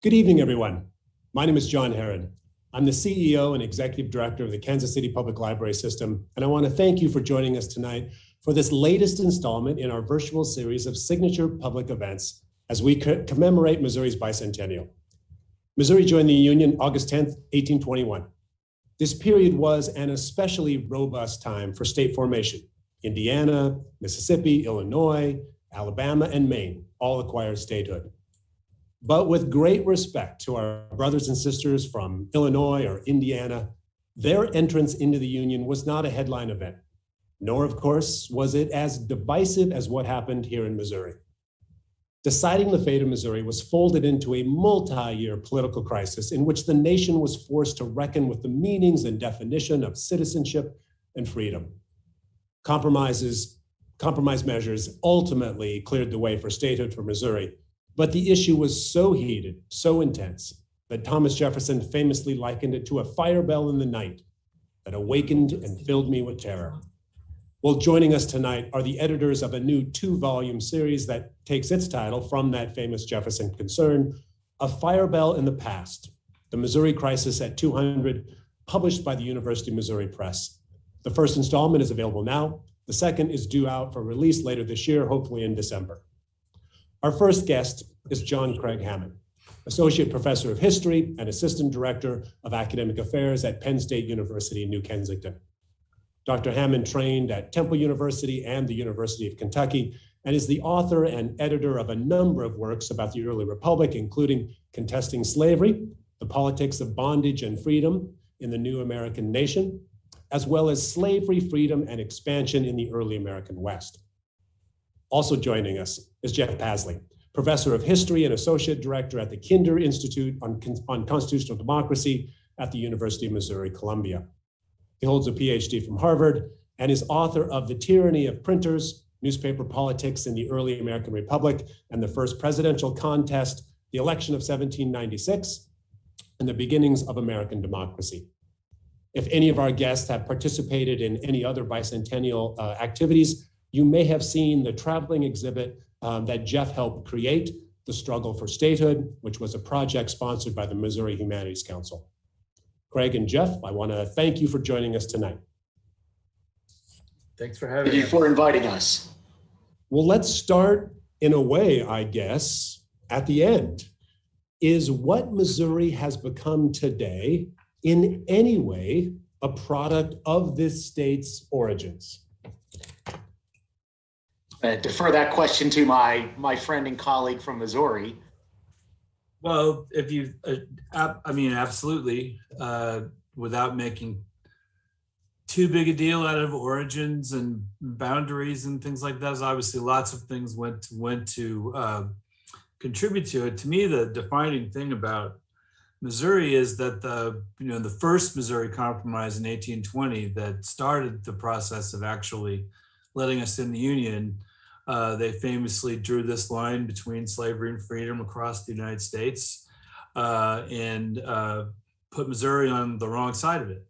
Good evening, everyone. My name is John Herod. I'm the CEO and Executive Director of the Kansas City Public Library System, and I want to thank you for joining us tonight for this latest installment in our virtual series of signature public events as we commemorate Missouri's bicentennial. Missouri joined the Union August 10th, 1821. This period was an especially robust time for state formation. Indiana, Mississippi, Illinois, Alabama, and Maine all acquired statehood. But with great respect to our brothers and sisters from Illinois or Indiana, their entrance into the Union was not a headline event, nor, of course, was it as divisive as what happened here in Missouri. Deciding the fate of Missouri was folded into a multi-year political crisis in which the nation was forced to reckon with the meanings and definition of citizenship and freedom. Compromise measures ultimately cleared the way for statehood for Missouri, but the issue was so heated, so intense, that Thomas Jefferson famously likened it to a fire bell in the night that awakened and filled me with terror. Well, joining us tonight are the editors of a new 2-volume series that takes its title from that famous Jefferson concern, A Fire Bell in the Past, The Missouri Crisis at 200, published by the University of Missouri Press. The first installment is available now. The second is due out for release later this year, hopefully in December. Our first guest is John Craig Hammond, Associate Professor of History and Assistant Director of Academic Affairs at Penn State University in New Kensington. Dr. Hammond trained at Temple University and the University of Kentucky and is the author and editor of a number of works about the early republic, including Contesting Slavery, The Politics of Bondage and Freedom in the New American Nation, as well as Slavery, Freedom, and Expansion in the Early American West. Also joining us is Jeff Pasley, Professor of History and Associate Director at the Kinder Institute on Constitutional Democracy at the University of Missouri-Columbia. He holds a PhD from Harvard and is author of The Tyranny of Printers, Newspaper Politics in the Early American Republic and the First Presidential Contest, the Election of 1796, and the Beginnings of American Democracy. If any of our guests have participated in any other bicentennial activities, you may have seen the traveling exhibit that Jeff helped create, The Struggle for Statehood, which was a project sponsored by the Missouri Humanities Council. Craig and Jeff, I want to thank you for joining us tonight. Thanks for having us. Thank you for inviting us. Well, let's start in a way, I guess, at the end. Is what Missouri has become today in any way a product of this state's origins? Defer that question to my friend and colleague from Missouri. Well, if you, absolutely, without making too big a deal out of origins and boundaries and things like that. Obviously, lots of things went to contribute to it. To me, the defining thing about Missouri is that the first Missouri Compromise in 1820 that started the process of actually letting us in the Union. They famously drew this line between slavery and freedom across the United States and put Missouri on the wrong side of it,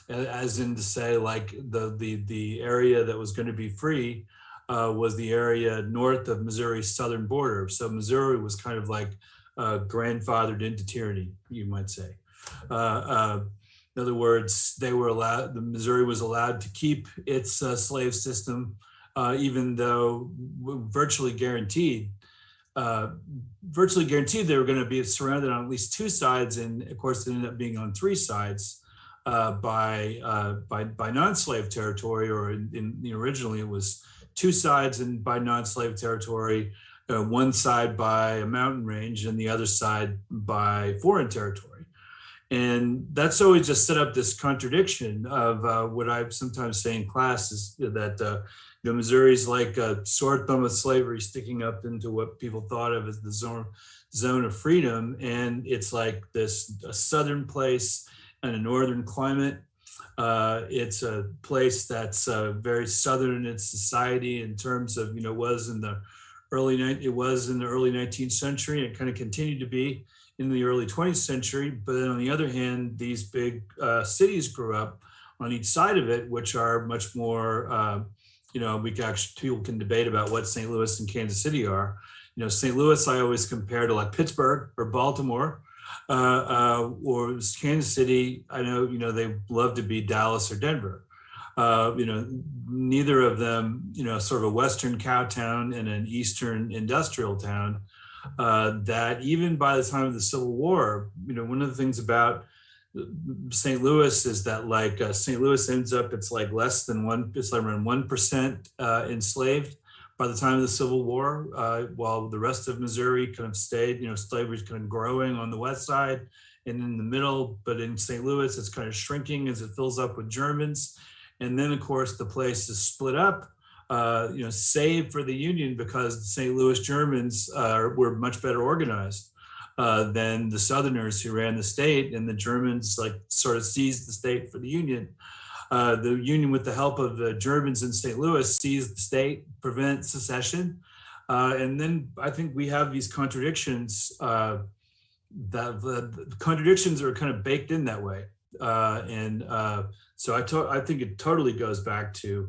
as in to say, like the area that was going to be free was the area north of Missouri's southern border. So Missouri was kind of like grandfathered into tyranny, you might say. In other words, Missouri was allowed to keep its slave system, even though virtually guaranteed they were going to be surrounded on at least 2 sides, and of course it ended up being on 3 sides by non-slave territory, or originally it was 2 sides, and by non-slave territory, 1 side by a mountain range and the other side by foreign territory. And that's always just set up this contradiction of what I sometimes say in class is that Missouri's like a sore thumb of slavery sticking up into what people thought of as the zone of freedom. And it's like a southern place and a northern climate. It's a place that's very southern in its society in terms of, it was in the early 19th century. And it kind of continued to be in the early 20th century. But then on the other hand, these big cities grew up on each side of it, which are much more, people can debate about what St. Louis and Kansas City are, St. Louis, I always compare to like Pittsburgh or Baltimore, or Kansas City. I know, they love to be Dallas or Denver. Neither of them, sort of a Western cow town and an Eastern industrial town, that even by the time of the Civil War, one of the things about St. Louis is that St. Louis ends up, it's like less than it's like around 1% enslaved by the time of the Civil War, while the rest of Missouri kind of stayed, slavery is kind of growing on the west side and in the middle, but in St. Louis, it's kind of shrinking as it fills up with Germans. And then of course, the place is split up, save for the Union, because the St. Louis Germans were much better organized than the Southerners who ran the state, and the Germans sort of seized the state for the Union. The Union, with the help of the Germans in St. Louis, seized the state, prevent secession. And then I think we have these contradictions, that the contradictions are kind of baked in that way. So I think it totally goes back to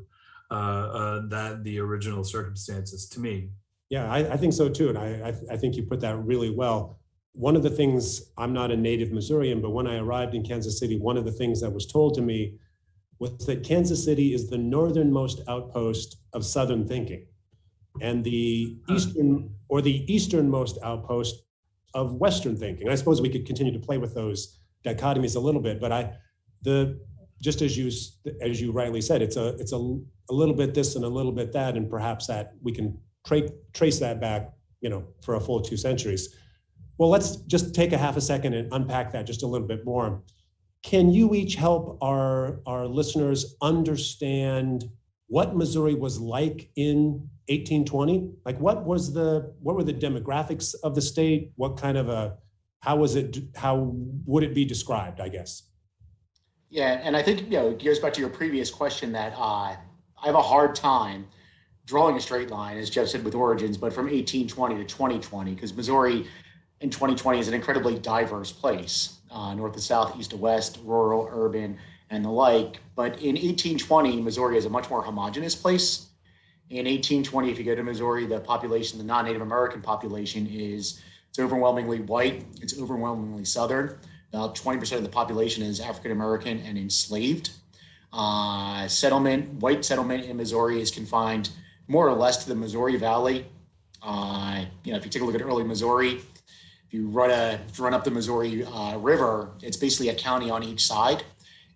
the original circumstances to me. Yeah, I think so too. And I think you put that really well. One of the things, I'm not a native Missourian, but when I arrived in Kansas City, one of the things that was told to me was that Kansas City is the northernmost outpost of Southern thinking, and the easternmost outpost of Western thinking. I suppose we could continue to play with those dichotomies a little bit, but just as you rightly said, it's a little bit this and a little bit that, and perhaps that we can trace that back, for a full 2 centuries. Well, let's just take a half a second and unpack that just a little bit more. Can you each help our listeners understand what Missouri was like in 1820? Like, what were the demographics of the state? What kind of how would it be described, I guess? Yeah, and I think, it goes back to your previous question that I have a hard time drawing a straight line, as Jeff said, with origins, but from 1820 to 2020, because Missouri in 2020 is an incredibly diverse place, north to south, east to west, rural, urban, and the like. But in 1820, Missouri is a much more homogenous place. In 1820, if you go to Missouri, the population, the non-Native American population, it's overwhelmingly white, it's overwhelmingly Southern. About 20% of the population is African American and enslaved. White settlement in Missouri is confined more or less to the Missouri Valley. If you take a look at early Missouri, if you run up the Missouri River, it's basically a county on each side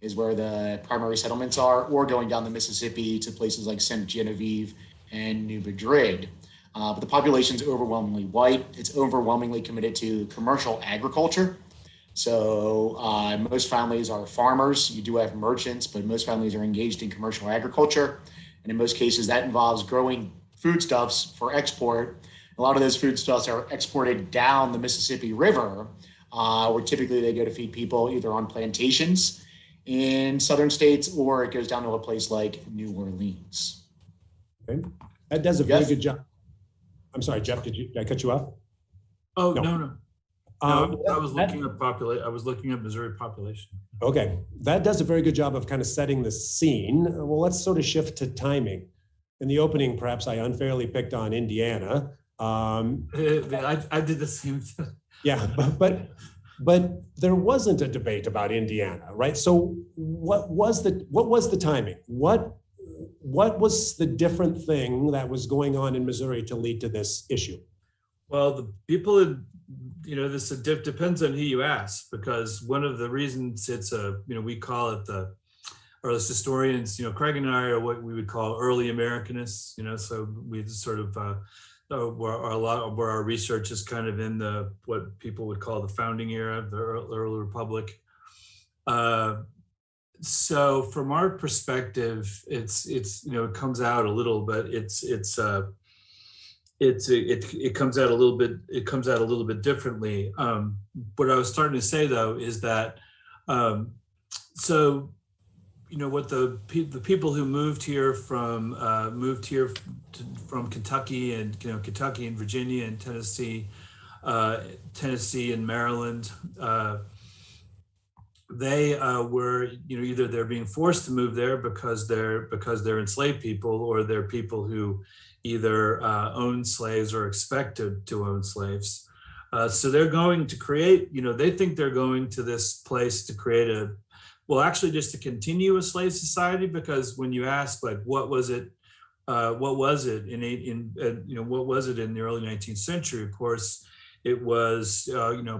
is where the primary settlements are, or going down the Mississippi to places like St. Genevieve and New Madrid. But the population is overwhelmingly white. It's overwhelmingly committed to commercial agriculture. So most families are farmers. You do have merchants, but most families are engaged in commercial agriculture. And in most cases, that involves growing foodstuffs for export. A lot of those foodstuffs are exported down the Mississippi River, where typically they go to feed people either on plantations in southern states, or it goes down to a place like New Orleans. Okay. That does a very good job. I'm sorry, Jeff, did I cut you off? Oh, no. I was looking up Missouri population. Okay, that does a very good job of kind of setting the scene. Well, let's sort of shift to timing. In the opening, perhaps I unfairly picked on Indiana. I did the same thing. Yeah, but there wasn't a debate about Indiana, right? So what was the timing? What was the different thing that was going on in Missouri to lead to this issue? Well, the people this depends on who you ask, because one of the reasons it's we call it or as historians, Craig and I are what we would call early Americanists, so we sort of, where our research is kind of in what people would call the founding era, the early republic. So from our perspective, it comes out a little, but it comes out a little bit. It comes out a little bit differently. What I was starting to say though is that, what the people who moved here from Kentucky and Kentucky and Virginia and Tennessee and Maryland, they were, either they're being forced to move there because they're enslaved people, or they're people who either own slaves or expected to own slaves. So they're going to create, they think they're going to this place to create just to continue a slave society, because when you ask, like, what was it in what was it in the early 19th century? Of course, it was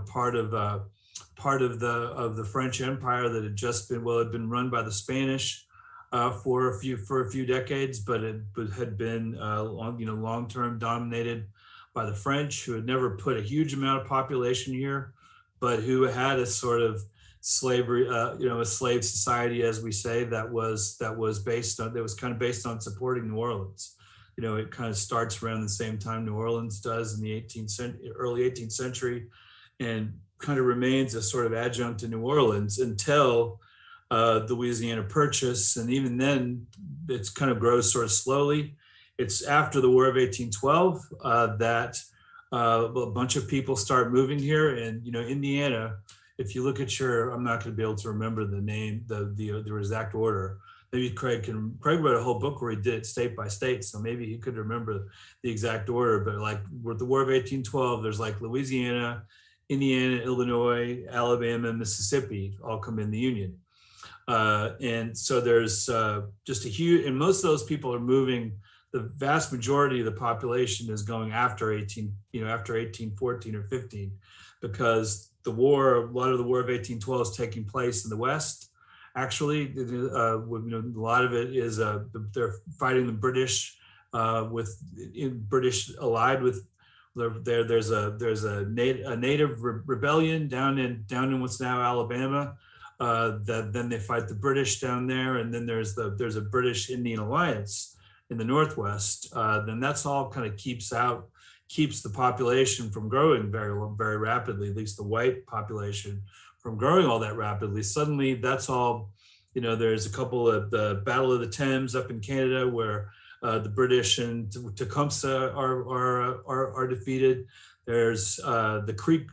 part of the French Empire that had just been run by the Spanish for a few decades, but it had been long-term dominated by the French, who had never put a huge amount of population here, but who had a sort of slavery, a slave society, as we say, that was kind of based on supporting New Orleans. It kind of starts around the same time New Orleans does in the early 18th century, and kind of remains a sort of adjunct to New Orleans until the Louisiana Purchase, and even then, it's kind of grows sort of slowly. It's after the War of 1812 that a bunch of people start moving here, and Indiana. If you look at I'm not going to be able to remember the name, the exact order. Maybe Craig wrote a whole book where he did it state by state, so maybe he could remember the exact order. But like with the War of 1812, there's like Louisiana, Indiana, Illinois, Alabama, and Mississippi all come in the Union. And so there's just a huge, and most of those people are moving. The vast majority of the population is going after 1814 or 15, because a lot of the War of 1812 is taking place in the West. Actually, a lot of it is they're fighting the British British allied with. There's a native rebellion down in what's now Alabama. Then they fight the British down there, and then there's a British Indian alliance in the Northwest. Then that's all kind of keeps the population from growing very, very rapidly, at least the white population from growing all that rapidly. Suddenly that's all, there's a couple of the Battle of the Thames up in Canada where the British and Tecumseh are defeated. There's the Creek,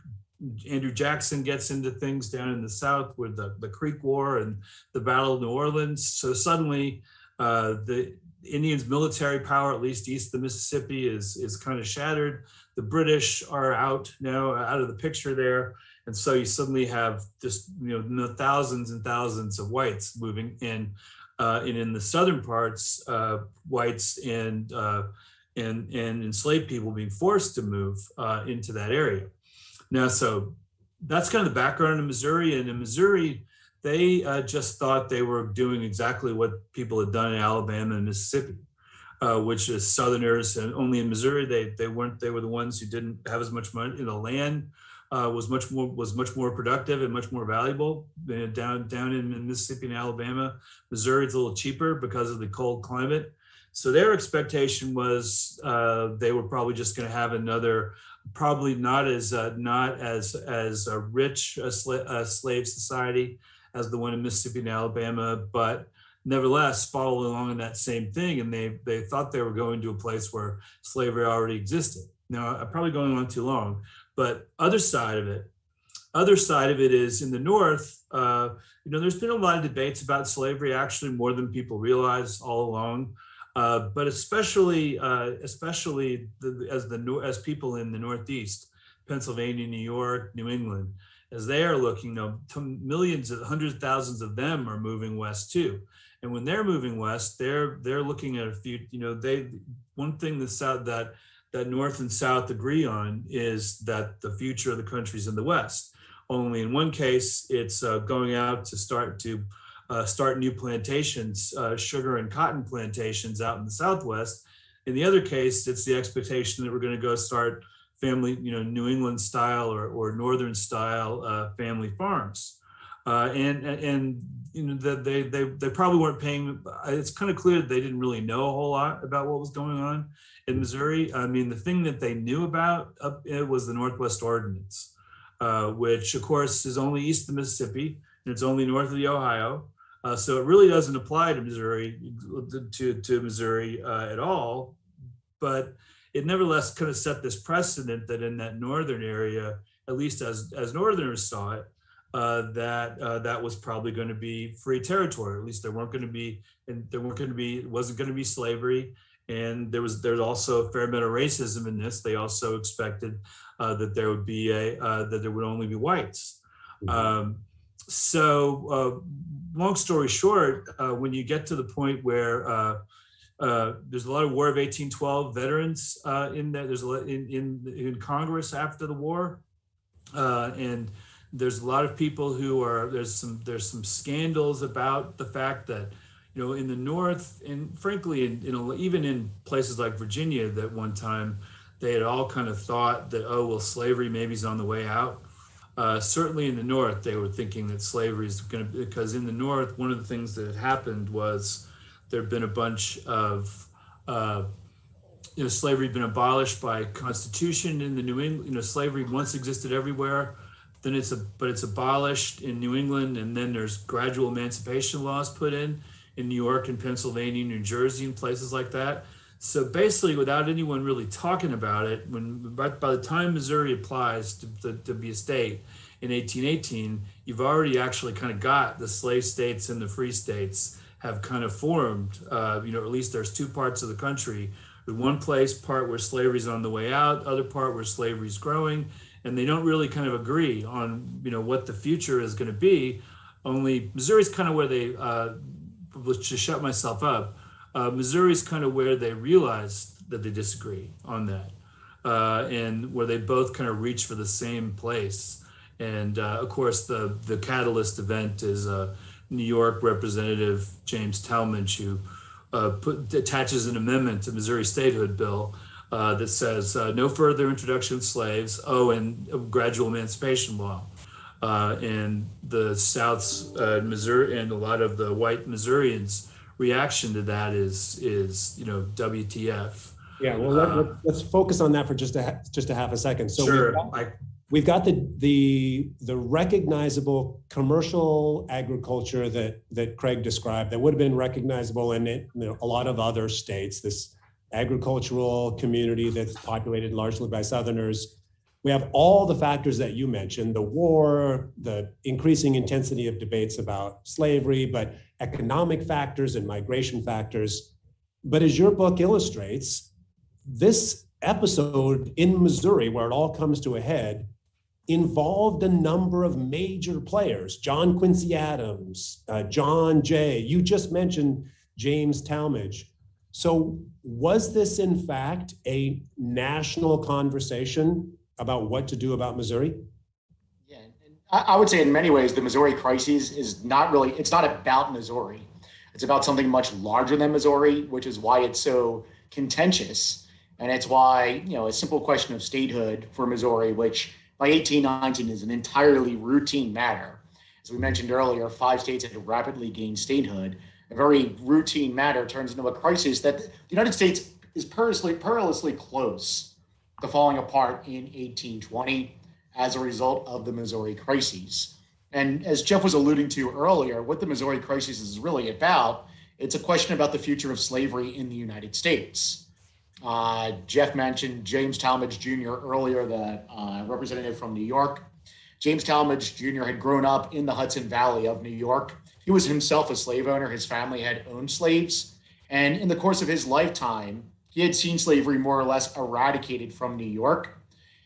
Andrew Jackson gets into things down in the South with the Creek War and the Battle of New Orleans. So suddenly the Indians' military power, at least east of the Mississippi, is kind of shattered. The British are out of the picture there. And so you suddenly have just, thousands and thousands of whites moving in. And in the southern parts, whites and enslaved people being forced to move into that area. Now, so that's kind of the background of Missouri. And in Missouri, they just thought they were doing exactly what people had done in Alabama and Mississippi, which is Southerners. And only in Missouri, they were the ones who didn't have as much money. The land was much more productive and much more valuable down in Mississippi and Alabama. Missouri is a little cheaper because of the cold climate. So their expectation was they were probably just going to have another, probably not as rich a slave society as the one in Mississippi and Alabama, but nevertheless follow along in that same thing. And they thought they were going to a place where slavery already existed. Now, I'm probably going on too long, but other side of it is in the North, there's been a lot of debates about slavery, actually more than people realize all along. But especially as people in the Northeast, Pennsylvania, New York, New England, as they are looking, millions, hundreds of thousands of them are moving west too. And when they're moving west, they're looking at a few, one thing that North and South agree on is that the future of the country is in the West. Only in one case, it's going out to start new plantations, sugar and cotton plantations out in the Southwest. In the other case, it's the expectation that we're going to go start family, New England style or Northern style family farms. They probably weren't paying, it's kind of clear that they didn't really know a whole lot about what was going on in Missouri. I mean, the thing that they knew about it was the Northwest Ordinance, which of course is only east of the Mississippi and it's only north of the Ohio. So it really doesn't apply to Missouri, at all, but it nevertheless kind of set this precedent that in that northern area, at least as Northerners saw it, that was probably going to be free territory. At least there weren't going to be, and there weren't going to be, it wasn't going to be slavery. And there's also a fair bit of racism in this. They also expected that there would be that there would only be whites. Long story short, when you get to the point where there's a lot of War of 1812 veterans in there, there's a lot in Congress after the war, and there's a lot of people who are there's some scandals about the fact that, you know, in the North, and frankly, even in places like Virginia, that one time they had all kind of thought that, oh, well, slavery maybe is on the way out. Certainly in the North, they were thinking that slavery is going to, because in the North, one of the things that had happened was there had been a bunch of, slavery had been abolished by Constitution in the New England, slavery once existed everywhere. Then it's abolished in New England, and then there's gradual emancipation laws put in New York and Pennsylvania, New Jersey, and places like that. So basically, without anyone really talking about it, by the time Missouri applies to be a state in 1818, you've already actually kind of got the slave states and the free states have kind of formed. At least there's two parts of the country. The one part where slavery's on the way out, other part where slavery's growing, and they don't really kind of agree on what the future is going to be. Only Missouri's kind of where they, to shut myself up, Missouri's kind of where they realized that they disagree on that, and where they both kind of reach for the same place. And of course, the catalyst event is New York Representative James Tallmadge, who attaches an amendment to Missouri statehood bill that says no further introduction of slaves, and a gradual emancipation law. And the South's Missouri and a lot of the white Missourians' reaction to that is WTF. Yeah, well, let's focus on that for just a half a second. So sure. We've got the recognizable commercial agriculture that Craig described that would have been recognizable in a lot of other states. This agricultural community that's populated largely by Southerners. We have all the factors that you mentioned, the war, the increasing intensity of debates about slavery, but economic factors and migration factors. But as your book illustrates, this episode in Missouri, where it all comes to a head, involved a number of major players: John Quincy Adams, John Jay. You just mentioned James Tallmadge. So was this in fact a national conversation about what to do about Missouri? Yeah, and I would say in many ways, the Missouri crisis is it's not about Missouri. It's about something much larger than Missouri, which is why it's so contentious. And it's why, a simple question of statehood for Missouri, which by 1819 is an entirely routine matter. As we mentioned earlier, 5 states had rapidly gained statehood. A very routine matter turns into a crisis that the United States is perilously close to falling apart in 1820 as a result of the Missouri crises. And as Jeff was alluding to earlier, what the Missouri crisis is really about, it's a question about the future of slavery in the United States. Jeff mentioned James Tallmadge Jr. earlier, the representative from New York. James Tallmadge Jr. had grown up in the Hudson Valley of New York. He was himself a slave owner. His family had owned slaves. And in the course of his lifetime, he had seen slavery more or less eradicated from New York.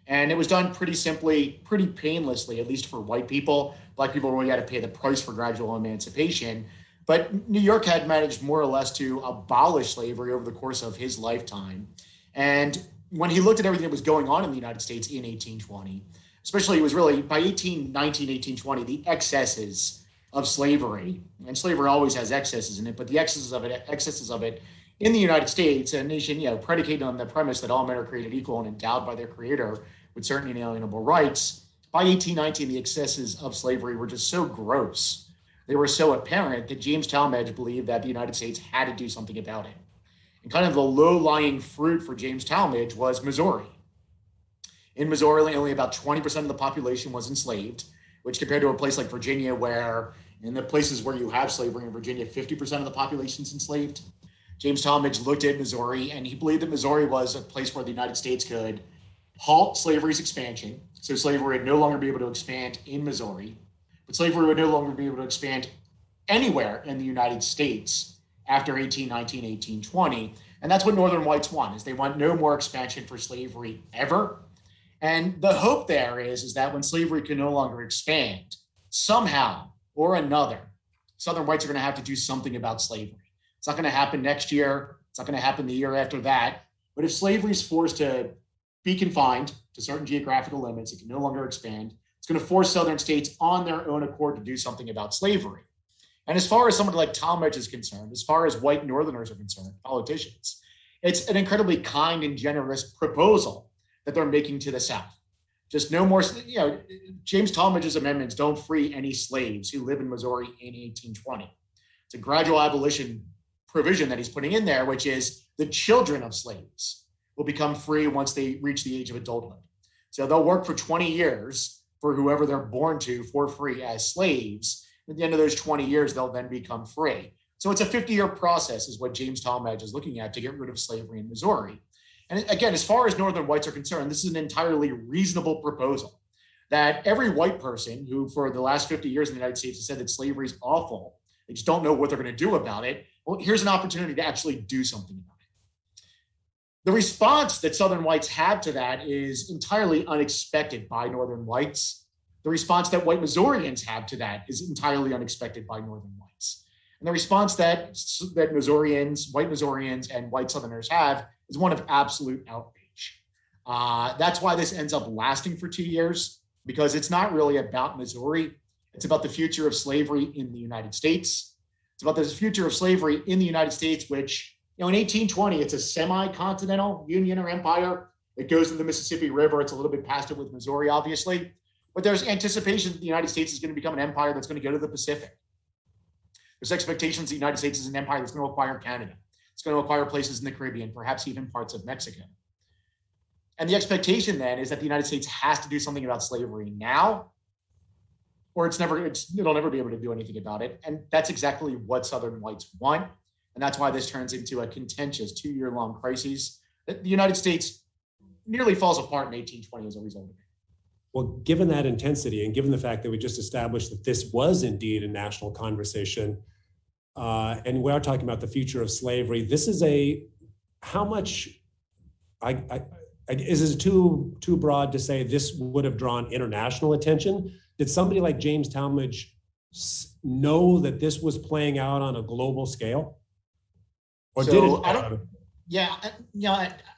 And it was done pretty simply, pretty painlessly, at least for white people. Black people really had to pay the price for gradual emancipation. But New York had managed more or less to abolish slavery over the course of his lifetime. And when he looked at everything that was going on in the United States in 1820, especially it was really by 1819, 1820, the excesses of slavery, and slavery always has excesses in it, but the excesses of it in the United States, a nation, predicated on the premise that all men are created equal and endowed by their creator with certain inalienable rights. By 1819, the excesses of slavery were just so gross. They were so apparent that James Tallmadge believed that the United States had to do something about it. And kind of the low-lying fruit for James Tallmadge was Missouri. In Missouri, only about 20% of the population was enslaved, which compared to a place like Virginia, where in the places where you have slavery in Virginia, 50% of the population is enslaved. James Tallmadge looked at Missouri, and he believed that Missouri was a place where the United States could halt slavery's expansion, so slavery would no longer be able to expand in Missouri, but slavery would no longer be able to expand anywhere in the United States after 1819, 1820. And that's what Northern whites want, is they want no more expansion for slavery ever. And the hope there is that when slavery can no longer expand, somehow or another, Southern whites are going to have to do something about slavery. It's not going to happen next year. It's not going to happen the year after that. But if slavery is forced to be confined to certain geographical limits, it can no longer expand. It's going to force Southern states on their own accord to do something about slavery. And as far as somebody like Tallmadge is concerned, as far as white Northerners are concerned, politicians, it's an incredibly kind and generous proposal that they're making to the South. Just no more, James Tallmadge's amendments don't free any slaves who live in Missouri in 1820. It's a gradual abolition provision that he's putting in there, which is the children of slaves will become free once they reach the age of adulthood. So they'll work for 20 years for whoever they're born to for free as slaves. At the end of those 20 years, they'll then become free. So it's a 50-year process is what James Tallmadge is looking at to get rid of slavery in Missouri. And again, as far as Northern whites are concerned, this is an entirely reasonable proposal that every white person who for the last 50 years in the United States has said that slavery is awful, they just don't know what they're going to do about it. Well, here's an opportunity to actually do something about it. The response that Southern whites have to that is entirely unexpected by Northern whites. The response that white Missourians have to that is entirely unexpected by Northern whites. And the response that Missourians, white Missourians and white Southerners have is one of absolute outrage. That's why this ends up lasting for 2 years, because it's not really about Missouri. It's about the future of slavery in the United States. It's about the future of slavery in the United States, which, in 1820, it's a semi-continental union or empire. It goes to the Mississippi River. It's a little bit past it with Missouri, obviously. But there's anticipation that the United States is going to become an empire that's going to go to the Pacific. There's expectations the United States is an empire that's going to acquire Canada. It's going to acquire places in the Caribbean, perhaps even parts of Mexico. And the expectation then is that the United States has to do something about slavery now, or it'll never be able to do anything about it. And that's exactly what Southern whites want. And that's why this turns into a contentious 2-year-long crisis that the United States nearly falls apart in 1820 as a result of it. Well, given that intensity and given the fact that we just established that this was indeed a national conversation, and we are talking about the future of slavery, this is how much, is it too broad to say this would have drawn international attention? Did somebody like James Tallmadge know that this was playing out on a global scale? Or so did it?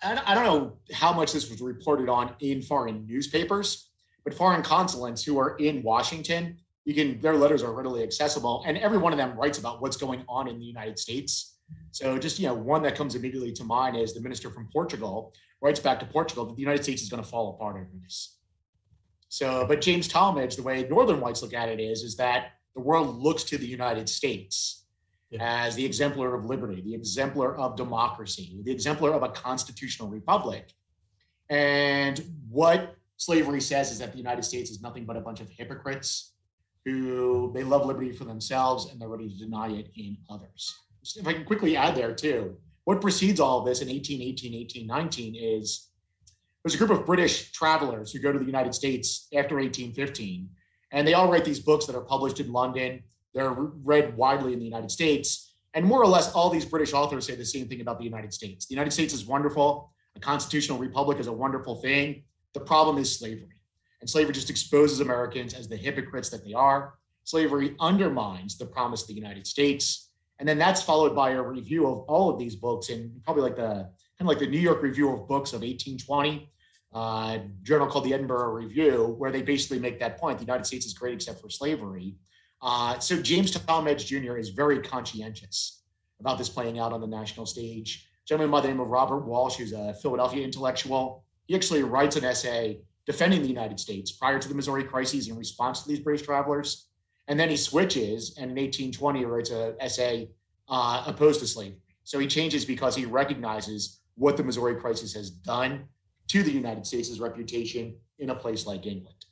I don't know how much this was reported on in foreign newspapers, but foreign consulates who are in Washington, their letters are readily accessible, and every one of them writes about what's going on in the United States. So just, one that comes immediately to mind is the minister from Portugal writes back to Portugal that the United States is going to fall apart over this. So, but James Tallmadge, the way Northern whites look at it is that the world looks to the United States as the exemplar of liberty, the exemplar of democracy, the exemplar of a constitutional republic. And what slavery says is that the United States is nothing but a bunch of hypocrites who they love liberty for themselves and they're ready to deny it in others. If I can quickly add there too, what precedes all of this in 1818, 1819 is there's a group of British travelers who go to the United States after 1815, and they all write these books that are published in London. They're read widely in the United States. And more or less all these British authors say the same thing about the United States. The United States is wonderful. A constitutional republic is a wonderful thing. The problem is slavery. And slavery just exposes Americans as the hypocrites that they are. Slavery undermines the promise of the United States. And then that's followed by a review of all of these books in probably like the New York Review of Books of 1820, journal called the Edinburgh Review, where they basically make that point. The United States is great except for slavery. So James Tallmadge Jr. is very conscientious about this playing out on the national stage. A gentleman by the name of Robert Walsh, who's a Philadelphia intellectual, he actually writes an essay defending the United States prior to the Missouri crises in response to these British travelers. And then he switches, and in 1820, he writes an essay opposed to slavery. So he changes because he recognizes what the Missouri crisis has done to the United States' reputation in a place like England.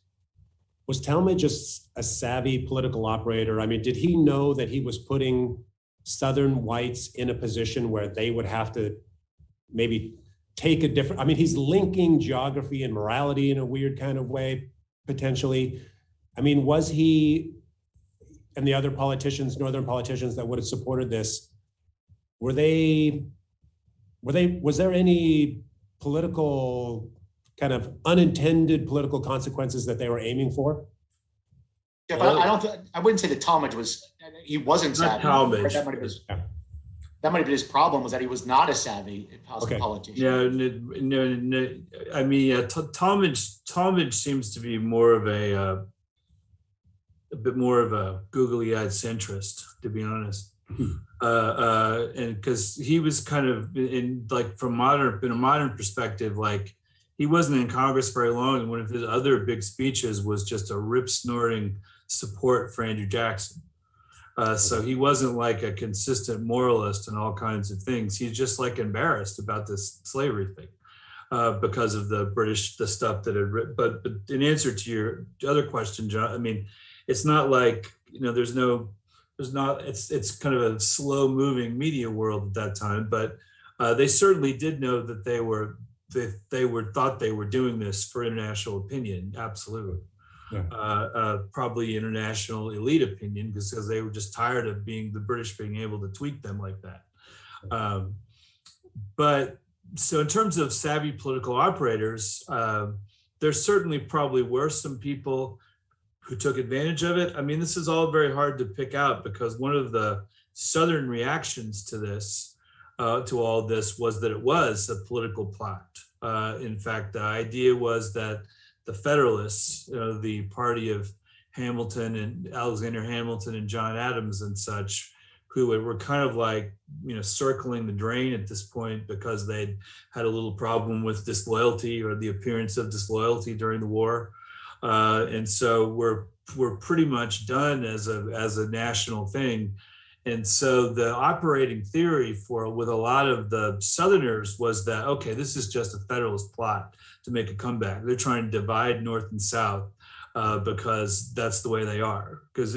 Was Tallmadge just a savvy political operator? I mean, did he know that he was putting Southern whites in a position where they would have to maybe take a different, he's linking geography and morality in a weird kind of way, potentially. I mean, was he and the other politicians, northern politicians that would have supported this, was there any political kind of unintended political consequences that they were aiming for? Jeff, I wouldn't say that Tallmadge wasn't savvy. Tallmadge. That might have been his problem, was that he was not a savvy politician. No. I mean, Tallmadge seems to be more of a bit more of a googly-eyed centrist, to be honest. And because he was kind of in a modern perspective, like he wasn't in Congress very long, and one of his other big speeches was just a rip-snorting support for Andrew Jackson. So he wasn't like a consistent moralist and all kinds of things. He's just like embarrassed about this slavery thing because of the stuff that had written. But in answer to your other question, John, I mean, it's not like, it's kind of a slow moving media world at that time, but they certainly did know that they thought they were doing this for international opinion. Absolutely. Yeah. Probably international elite opinion, because they were just tired of the British being able to tweak them like that. But so in terms of savvy political operators, there certainly probably were some people who took advantage of it. I mean, this is all very hard to pick out, because one of the Southern reactions to this, to all this, was that it was a political plot. In fact, the idea was that the Federalists, the party of Hamilton and Alexander Hamilton and John Adams and such, who were kind of like, circling the drain at this point because they'd had a little problem with disloyalty, or the appearance of disloyalty during the war. And so we're pretty much done as a national thing. And so the operating theory with a lot of the Southerners was that, okay, this is just a Federalist plot to make a comeback. They're trying to divide North and South because that's the way they are. Because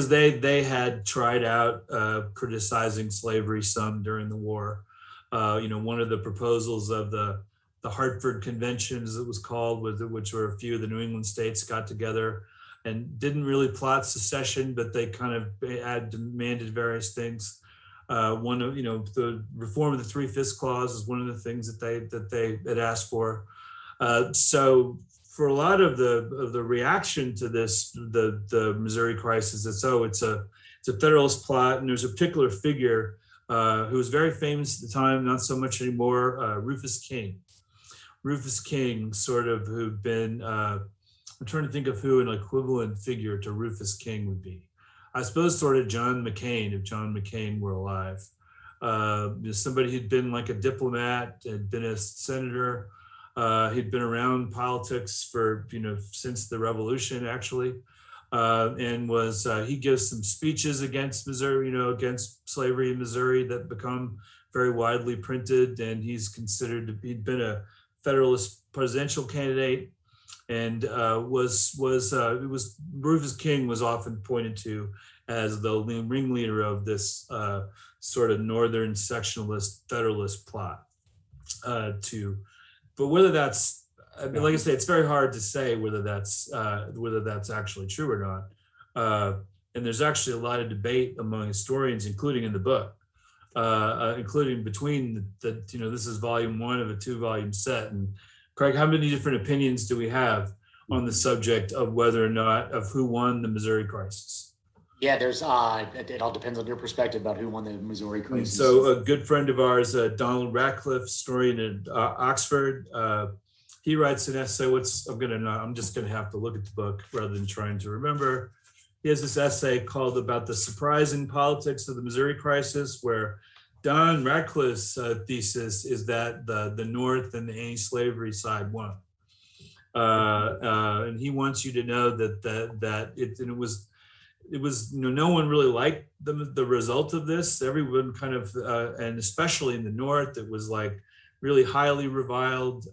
they had tried out criticizing slavery some during the war. One of the proposals of the Hartford Convention, as it was called, which were a few of the New England states got together and didn't really plot secession, but they kind of had demanded various things. One of the reform of the 3/5 clause is one of the things that they had asked for. So for a lot of the reaction to this, the Missouri crisis, it's a Federalist plot, and there's a particular figure who was very famous at the time, not so much anymore, Rufus King. Rufus King, sort of, who'd been, I'm trying to think of who an equivalent figure to Rufus King would be. I suppose sort of John McCain, if John McCain were alive. Somebody who'd been like a diplomat, had been a senator, he'd been around politics for, since the Revolution, actually. And he gives some speeches against Missouri, against slavery in Missouri that become very widely printed. And he's considered he'd been a Federalist presidential candidate, and Rufus King was often pointed to as the ringleader of this sort of Northern sectionalist Federalist plot. But whether that's, like I say, it's very hard to say whether that's actually true or not. And there's actually a lot of debate among historians, including in the book. Including between this is volume 1 of a 2-volume set. And Craig, how many different opinions do we have on the subject of whether or not, of who won the Missouri crisis? Yeah, there's it all depends on your perspective about who won the Missouri crisis. So a good friend of ours, Donald Radcliffe, historian at Oxford, he writes an essay. I'm just gonna have to look at the book rather than trying to remember. He has this essay called "About the Surprising Politics of the Missouri Crisis," where Don Radcliffe's thesis is that the North and the anti-slavery side won, and he wants you to know that it was no one really liked the result of this. Everyone kind of, and especially in the North, it was like really highly reviled.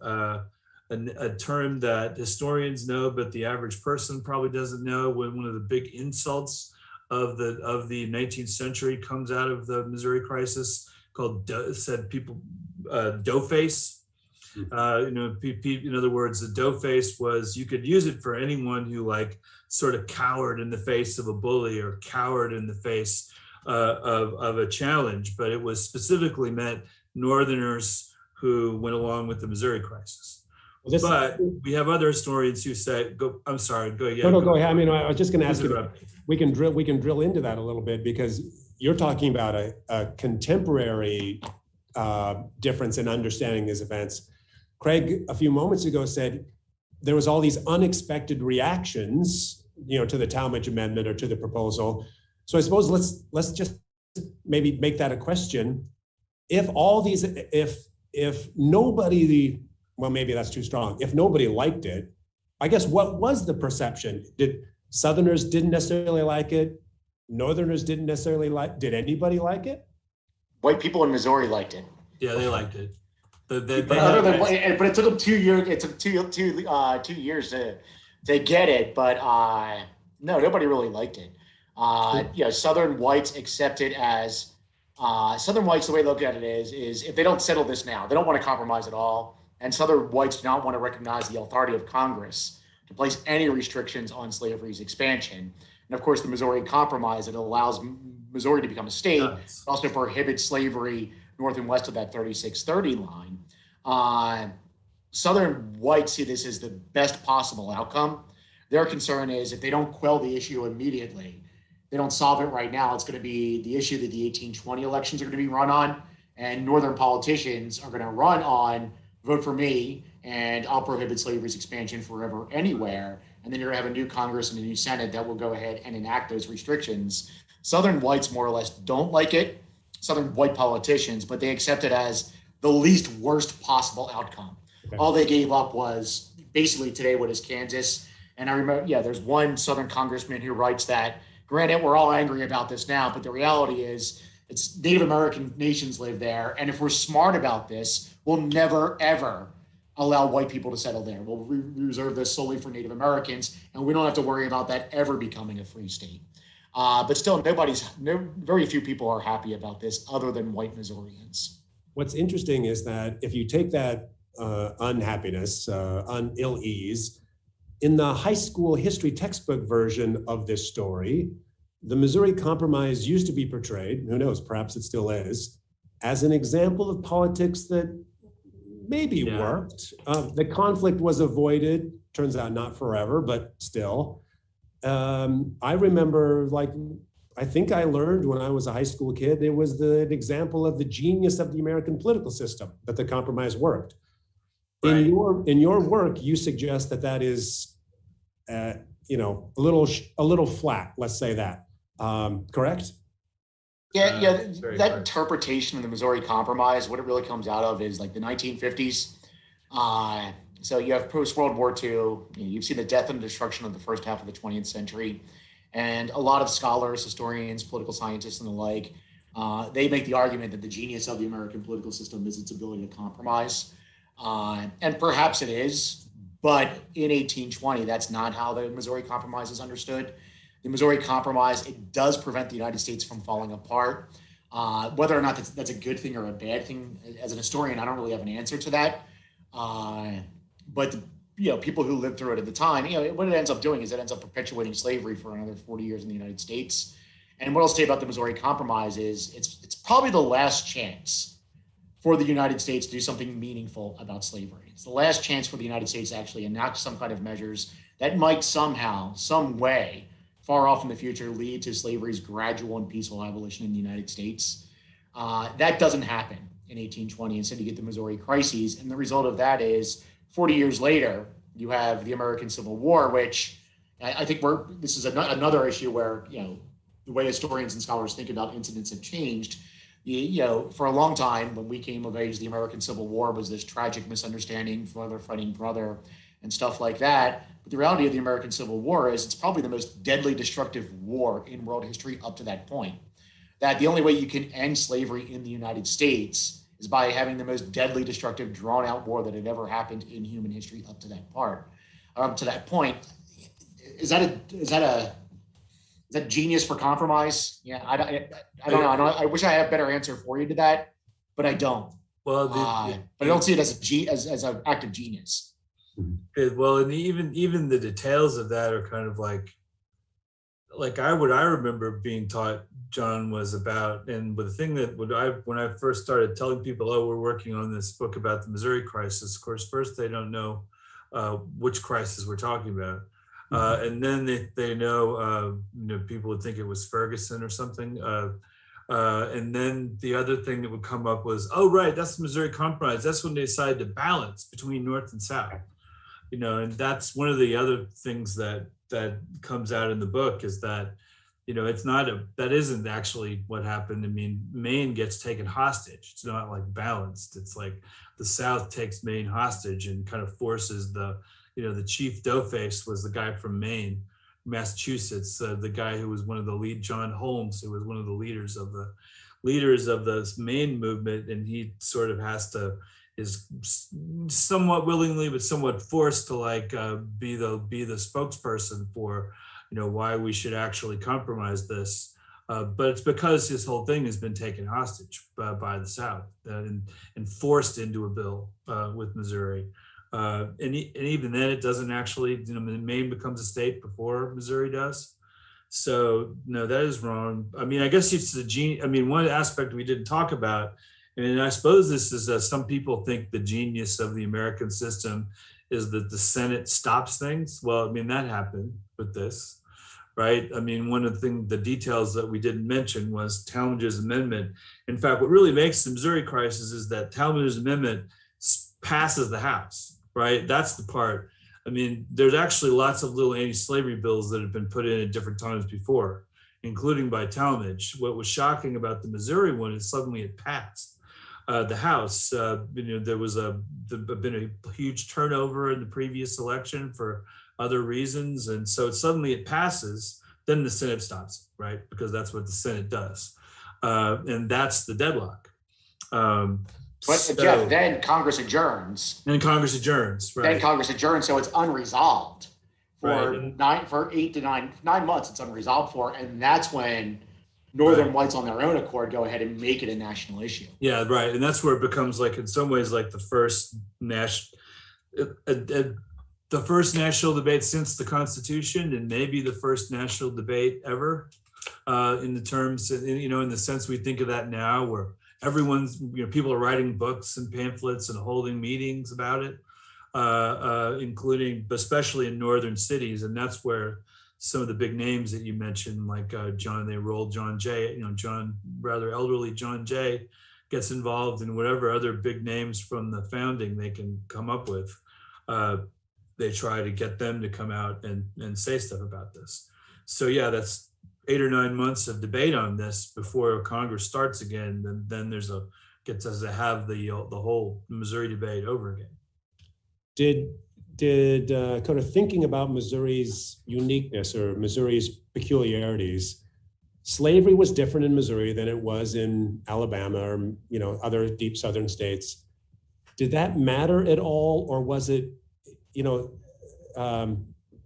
A term that historians know, but the average person probably doesn't know. When one of the big insults of the 19th century comes out of the Missouri crisis, called doughface. In other words, the dough face was, you could use it for anyone who like sort of cowered in the face of a bully or cowered in the face of a challenge, but it was specifically meant Northerners who went along with the Missouri crisis. But we have other historians who say, I'm sorry, go ahead. No, go ahead. I mean, I was just going to ask you, we can drill into that a little bit, because you're talking about a contemporary difference in understanding these events. Craig, a few moments ago, said there was all these unexpected reactions, to the Tallmadge Amendment or to the proposal. So I suppose let's just maybe make that a question. If nobody, well, maybe that's too strong. If nobody liked it, I guess what was the perception? Did Southerners didn't necessarily like it? Northerners didn't necessarily did anybody like it? White people in Missouri liked it. Yeah, they liked it. But it took them 2 years. It took 2 years to get it. But no, nobody really liked it. Southern whites accept it as Southern whites. The way they look at it is if they don't settle this now, they don't want to compromise at all. And Southern whites do not want to recognize the authority of Congress to place any restrictions on slavery's expansion. And of course, the Missouri Compromise, it allows Missouri to become a state, yes. also prohibits slavery north and west of that 3630 line. Southern whites see this as the best possible outcome. Their concern is if they don't quell the issue immediately, they don't solve it right now, it's going to be the issue that the 1820 elections are going to be run on. And Northern politicians are going to run on vote for me and I'll prohibit slavery's expansion forever anywhere. And then you're going to have a new Congress and a new Senate that will go ahead and enact those restrictions. Southern whites more or less don't like it, Southern white politicians, but they accept it as the least worst possible outcome. Okay. All they gave up was basically today what is Kansas. And I remember, there's one Southern congressman who writes that, granted, we're all angry about this now, but the reality is it's Native American nations live there. And if we're smart about this, we'll never, ever allow white people to settle there. We'll reserve this solely for Native Americans, and we don't have to worry about that ever becoming a free state. But still, very few people are happy about this other than white Missourians. What's interesting is that if you take that unhappiness, ill ease, in the high school history textbook version of this story, the Missouri Compromise used to be portrayed, who knows, perhaps it still is, as an example of politics that maybe worked. The conflict was avoided, turns out not forever, but still. I remember, I think I learned when I was a high school kid, it was an example of the genius of the American political system, that the compromise worked. Right. In your work, you suggest that is, a little flat, let's say that. Correct? That interpretation of the Missouri Compromise, what it really comes out of is like the 1950s. So you have post-World War II, you've seen the death and destruction of the first half of the 20th century. And a lot of scholars, historians, political scientists, and the like, they make the argument that the genius of the American political system is its ability to compromise. And perhaps it is, but in 1820, that's not how the Missouri Compromise is understood. The Missouri Compromise, it does prevent the United States from falling apart. Whether or not that's a good thing or a bad thing, as an historian, I don't really have an answer to that. But people who lived through it at the time, what it ends up doing is it ends up perpetuating slavery for another 40 years in the United States. And what I'll say about the Missouri Compromise is it's probably the last chance for the United States to do something meaningful about slavery. It's the last chance for the United States to actually enact some kind of measures that might somehow, some way, far off in the future, lead to slavery's gradual and peaceful abolition in the United States. That doesn't happen in 1820. Instead, you get the Missouri Crises. And the result of that is 40 years later, you have the American Civil War, which I think this is another issue where, the way historians and scholars think about incidents have changed. For a long time, when we came of age, the American Civil War was this tragic misunderstanding, brother fighting brother, and stuff like that. But the reality of the American Civil War is it's probably the most deadly, destructive war in world history up to that point. That the only way you can end slavery in the United States is by having the most deadly, destructive, drawn-out war that had ever happened in human history up to that point. Is that genius for compromise? Yeah, I don't know. I wish I had a better answer for you to that, but I don't. Well, but I don't see it as an act of genius. well, and even the details of that are kind of like what I remember being taught, John, was about, and the thing that when I first started telling people, oh, we're working on this book about the Missouri crisis, of course, first they don't know which crisis we're talking about. And then they know, people would think it was Ferguson or something. And then the other thing that would come up was, oh, right, that's the Missouri Compromise. That's when they decided to balance between North and South. And that's one of the other things that comes out in the book is that, that isn't actually what happened. I mean, Maine gets taken hostage. It's not like balanced. It's like the South takes Maine hostage and kind of forces the chief doughface was the guy from Maine, Massachusetts, the guy who was one of the lead, John Holmes, who was one of the leaders of the Maine movement. And he sort of is somewhat willingly, but somewhat forced to be the spokesperson for, why we should actually compromise this. But it's because his whole thing has been taken hostage by the South and forced into a bill with Missouri. And even then, it doesn't actually, Maine becomes a state before Missouri does. So no, that is wrong. I mean, I guess it's one aspect we didn't talk about, and I suppose this is some people think the genius of the American system is that the Senate stops things. Well, I mean, that happened with this, right? I mean, one of the details that we didn't mention was Tallmadge's Amendment. In fact, what really makes the Missouri crisis is that Tallmadge's Amendment passes the House, right? That's the part. I mean, there's actually lots of little anti-slavery bills that have been put in at different times before, including by Tallmadge. What was shocking about the Missouri one is suddenly it passed the House. There was been a huge turnover in the previous election for other reasons, and so suddenly it passes. Then the Senate stops, right? Because that's what the Senate does, and that's the deadlock. But Jeff, then Congress adjourns. And Congress adjourns, right? Then Congress adjourns, so it's unresolved for right. 8 to 9 months. It's unresolved for, and that's when Northern whites on their own accord go ahead and make it a national issue. Yeah, right, and that's where it becomes in some ways the first national debate since the Constitution, and maybe the first national debate ever, in the terms, in the sense we think of that now, where everyone's, people are writing books and pamphlets and holding meetings about it, including, especially in northern cities. And that's where some of the big names that you mentioned, like John Jay, rather elderly John Jay gets involved in whatever other big names from the founding they can come up with. They try to get them to come out and say stuff about this. So yeah, that's 8 or 9 months of debate on this before Congress starts again. And then gets us to have the whole Missouri debate over again. Did kind of thinking about Missouri's uniqueness or Missouri's peculiarities, slavery was different in Missouri than it was in Alabama or other deep southern states. Did that matter at all, or was it,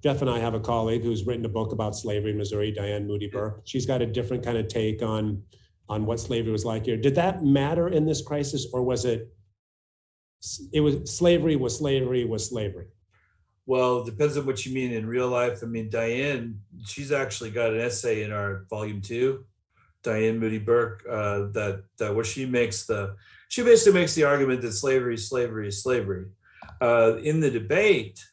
Jeff and I have a colleague who's written a book about slavery in Missouri, Diane Moody Burke. She's got a different kind of take on what slavery was like here. Did that matter in this crisis, or was it slavery was slavery? Well, it depends on what you mean in real life. I mean, Diane, she's actually got an essay in our volume 2, Diane Moody Burke, that where she basically makes the argument that slavery is slavery. In the debate,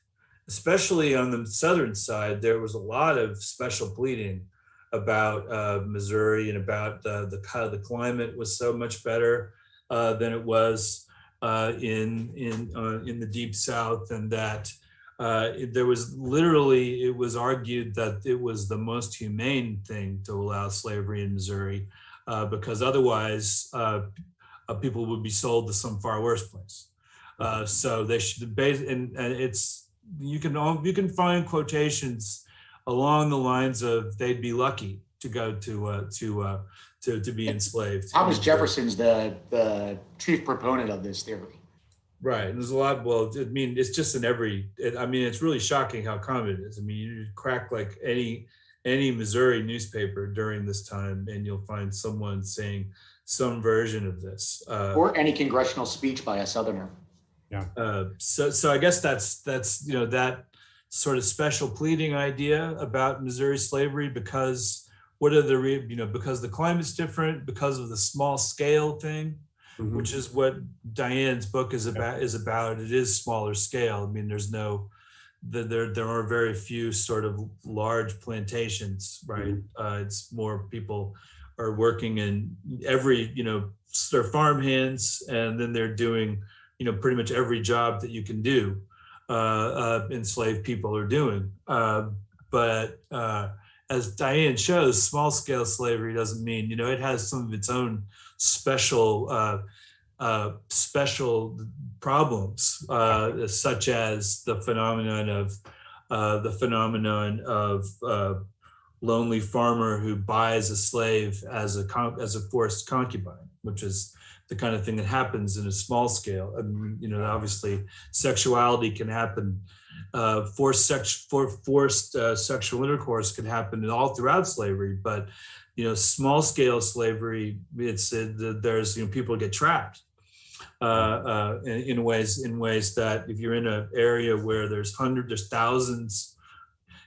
especially on the southern side, there was a lot of special pleading about Missouri and about the climate was so much better than it was in the deep South, and that it was argued that it was the most humane thing to allow slavery in Missouri, because otherwise people would be sold to some far worse place. So they should debate, and it's you can find quotations along the lines of they'd be lucky to go to be enslaved. Thomas Jefferson's the chief proponent of this theory. Right, and there's a lot. Well, I mean, it's just in it's really shocking how common it is. I mean, you crack any any Missouri newspaper during this time, and you'll find someone saying some version of this. Or any congressional speech by a Southerner. Yeah. So I guess that's that sort of special pleading idea about Missouri slavery, because because the climate's different, because of the small scale thing, which is what Diane's book is about. It is smaller scale. I mean, there are very few sort of large plantations, right? It's more people are working in every, they're farm hands, and then they're doing, pretty much every job that you can do, enslaved people are doing. But as Diane shows, small scale slavery doesn't mean, it has some of its own special problems, such as the phenomenon of lonely farmer who buys a slave as a forced concubine, which is the kind of thing that happens in a small scale. Obviously sexuality can happen, forced sexual intercourse can happen all throughout slavery, but small scale slavery, there's people get trapped in ways that if you're in an area where there's thousands,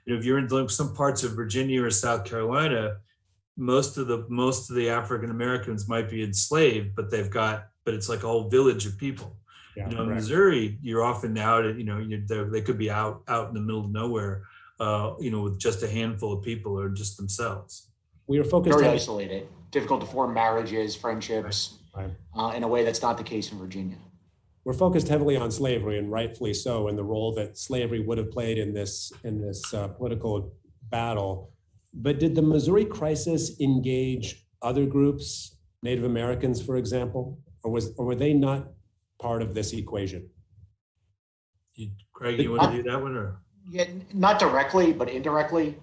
if you're in some parts of Virginia or South Carolina, most of the African Americans might be enslaved, but it's like a whole village of people. Yeah, in Missouri, you're often out at, they could be out in the middle of nowhere, with just a handful of people or just themselves. We are focused very isolated, difficult to form marriages, friendships, in a way that's not the case in Virginia. We're focused heavily on slavery, and rightfully so, and the role that slavery would have played in this political battle. But did the Missouri crisis engage other groups, Native Americans, for example, or were they not part of this equation? Craig, you want to do that one, or? Yeah, not directly, but indirectly.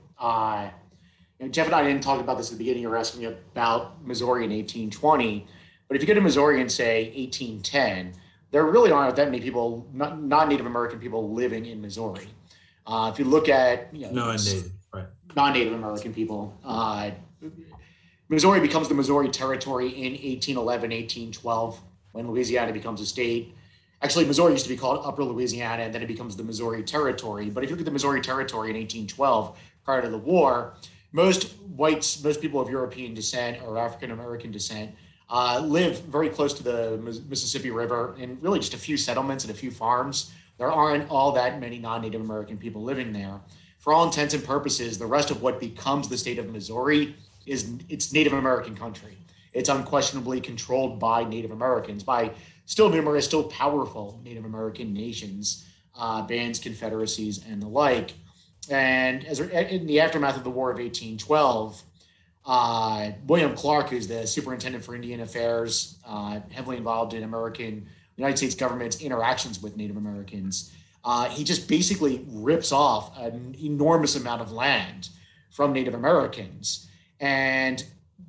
Jeff and I didn't talk about this at the beginning. You were asking me about Missouri in 1820, but if you go to Missouri in, say, 1810, there really aren't that many people, non-Native American people living in Missouri. If you look at non-Native American people, Missouri becomes the Missouri Territory in 1811, 1812, when Louisiana becomes a state. Actually, Missouri used to be called Upper Louisiana, and then it becomes the Missouri Territory. But if you look at the Missouri Territory in 1812, prior to the war, most people of European descent or African American descent live very close to the Mississippi River, and really just a few settlements and a few farms. There aren't all that many non-Native American people living there. For all intents and purposes, the rest of what becomes the state of Missouri it's Native American country. It's unquestionably controlled by Native Americans, by still numerous, still powerful Native American nations, bands, confederacies, and the like. And in the aftermath of the War of 1812, William Clark, who's the superintendent for Indian Affairs, heavily involved in United States government's interactions with Native Americans, he just basically rips off an enormous amount of land from Native Americans. And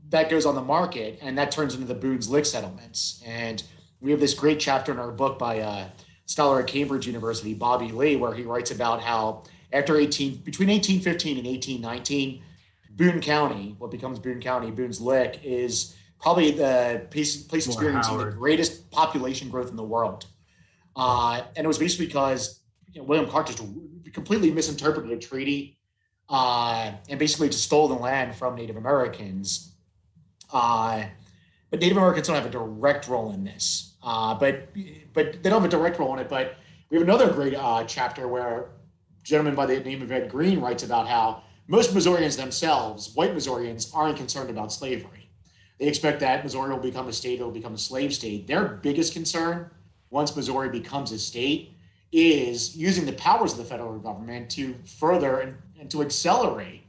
that goes on the market, and that turns into the Boone's Lick settlements. And we have this great chapter in our book by a scholar at Cambridge University, Bobby Lee, where he writes about how between 1815 and 1819, Boone County, what becomes Boone County, Boone's Lick, is probably the place experiencing the greatest population growth in the world. And it was basically because William Clark just completely misinterpreted a treaty and basically just stole the land from Native Americans. But Native Americans don't have a direct role in this. But they don't have a direct role in it. But we have another great chapter where a gentleman by the name of Ed Green writes about how most Missourians themselves, white Missourians, aren't concerned about slavery. They expect that Missouri will become a state, it'll become a slave state. Their biggest concern, once Missouri becomes a state, is using the powers of the federal government to further and to accelerate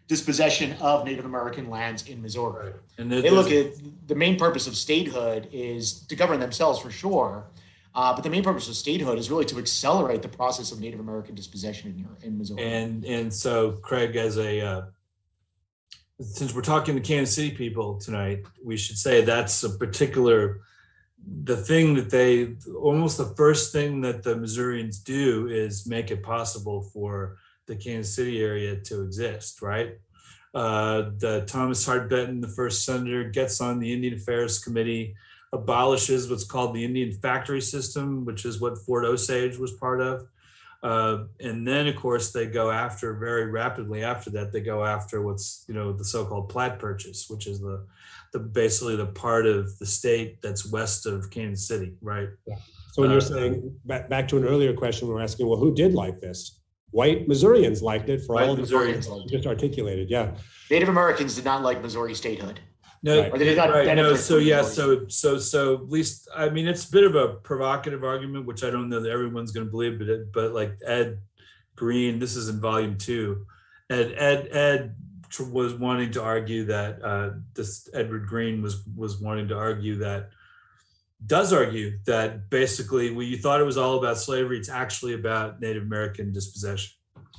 dispossession of Native American lands in Missouri. Right. And they look at the main purpose of statehood is to govern themselves for sure, but the main purpose of statehood is really to accelerate the process of Native American dispossession in Missouri. And so, Craig, since we're talking to Kansas City people tonight, we should say that's the first thing that the Missourians do is make it possible for the Kansas City area to exist, right? The Thomas Hart Benton, the first senator, gets on the Indian Affairs Committee, abolishes what's called the Indian factory system, which is what Fort Osage was part of. And then, of course, they go after, very rapidly after that, they go after what's, the so-called Platte Purchase, which is the basically the part of the state that's west of Kansas City, right? Yeah. So when you're saying, back to an earlier question, we're asking, well, who did like this? White Missourians liked it for all the reasons you just articulated, yeah. Native Americans did not like Missouri statehood. No, Right. Or they did not right. No, benefit so from yeah, Missouri. so at least, I mean, it's a bit of a provocative argument, which I don't know that everyone's going to believe, but like Ed Green, this is in volume 2. Ed was wanting to argue that this Edward Green was wanting to argue that, does argue that basically, you thought it was all about slavery, it's actually about Native American dispossession.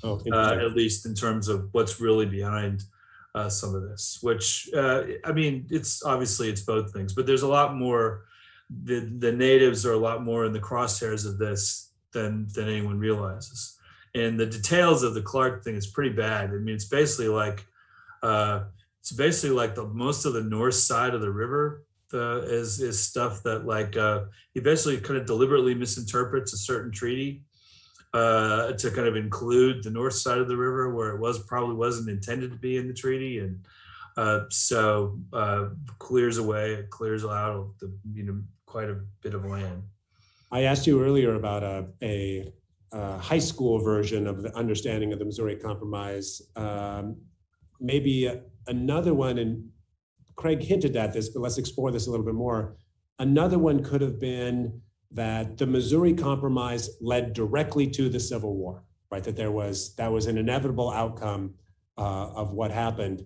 Oh, At least in terms of what's really behind some of this, which I mean, it's both things, but there's a lot more. The natives are a lot more in the crosshairs of this than anyone realizes, and the details of the Clark thing is pretty bad. I mean, it's basically like the most of the north side of the river is stuff that like he basically kind of deliberately misinterprets a certain treaty to kind of include the north side of the river where it probably wasn't intended to be in the treaty, and so clears out quite a bit of land. I asked you earlier about a high school version of the understanding of the Missouri Compromise. Maybe another one, and Craig hinted at this, but let's explore this a little bit more. Another one could have been that the Missouri Compromise led directly to the Civil War, right? That was an inevitable outcome of what happened.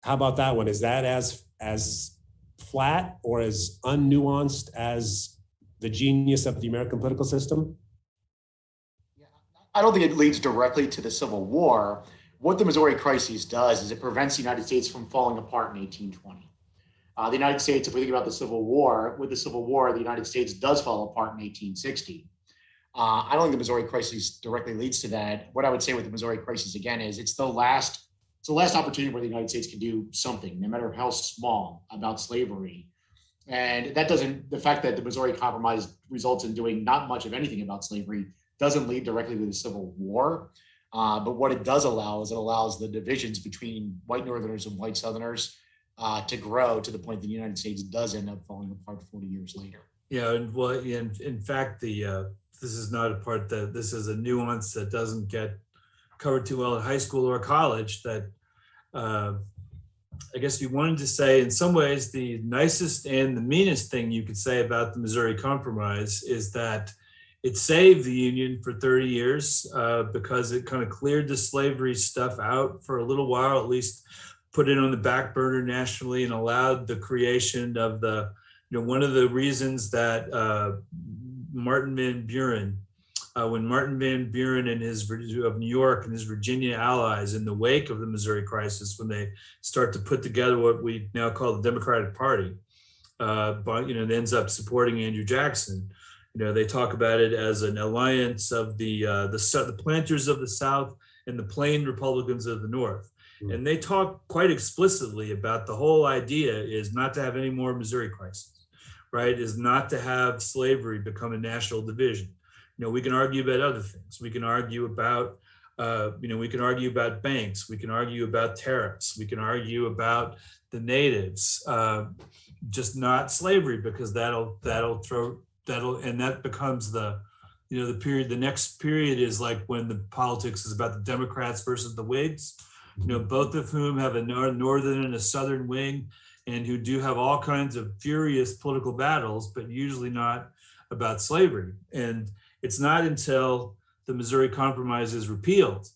How about that one? Is that as flat or as unnuanced as the genius of the American political system? I don't think it leads directly to the Civil War. What the Missouri Crisis does is it prevents the United States from falling apart in 1820. The United States, if we think about the Civil War, with the Civil War, the United States does fall apart in 1860. I don't think the Missouri Crisis directly leads to that. What I would say with the Missouri Crisis, again, is it's the last opportunity where the United States can do something, no matter how small, about slavery. And the fact that the Missouri Compromise results in doing not much of anything about slavery doesn't lead directly to the Civil War. But what it does allow is it allows the divisions between white Northerners and white Southerners to grow to the point that the United States does end up falling apart 40 years later. Yeah, and well, in fact, this is not a part this is a nuance that doesn't get covered too well in high school or college. That I guess you wanted to say, in some ways, the nicest and the meanest thing you could say about the Missouri Compromise is that it saved the Union for 30 years because it kind of cleared the slavery stuff out for a little while, at least put it on the back burner nationally, and allowed the creation of one of the reasons that Martin Van Buren, when Martin Van Buren and of New York and his Virginia allies in the wake of the Missouri Crisis, when they start to put together what we now call the Democratic Party, but it ends up supporting Andrew Jackson. They talk about it as an alliance of the planters of the South and the plain Republicans of the North. And they talk quite explicitly about the whole idea is not to have any more Missouri Crisis, right? Is not to have slavery become a national division. We can argue about other things. We can argue about, banks. We can argue about tariffs. We can argue about the natives, just not slavery, because that becomes the period. The next period is like when the politics is about the Democrats versus the Whigs. Both of whom have a northern and a southern wing, and who do have all kinds of furious political battles, but usually not about slavery. And it's not until the Missouri Compromise is repealed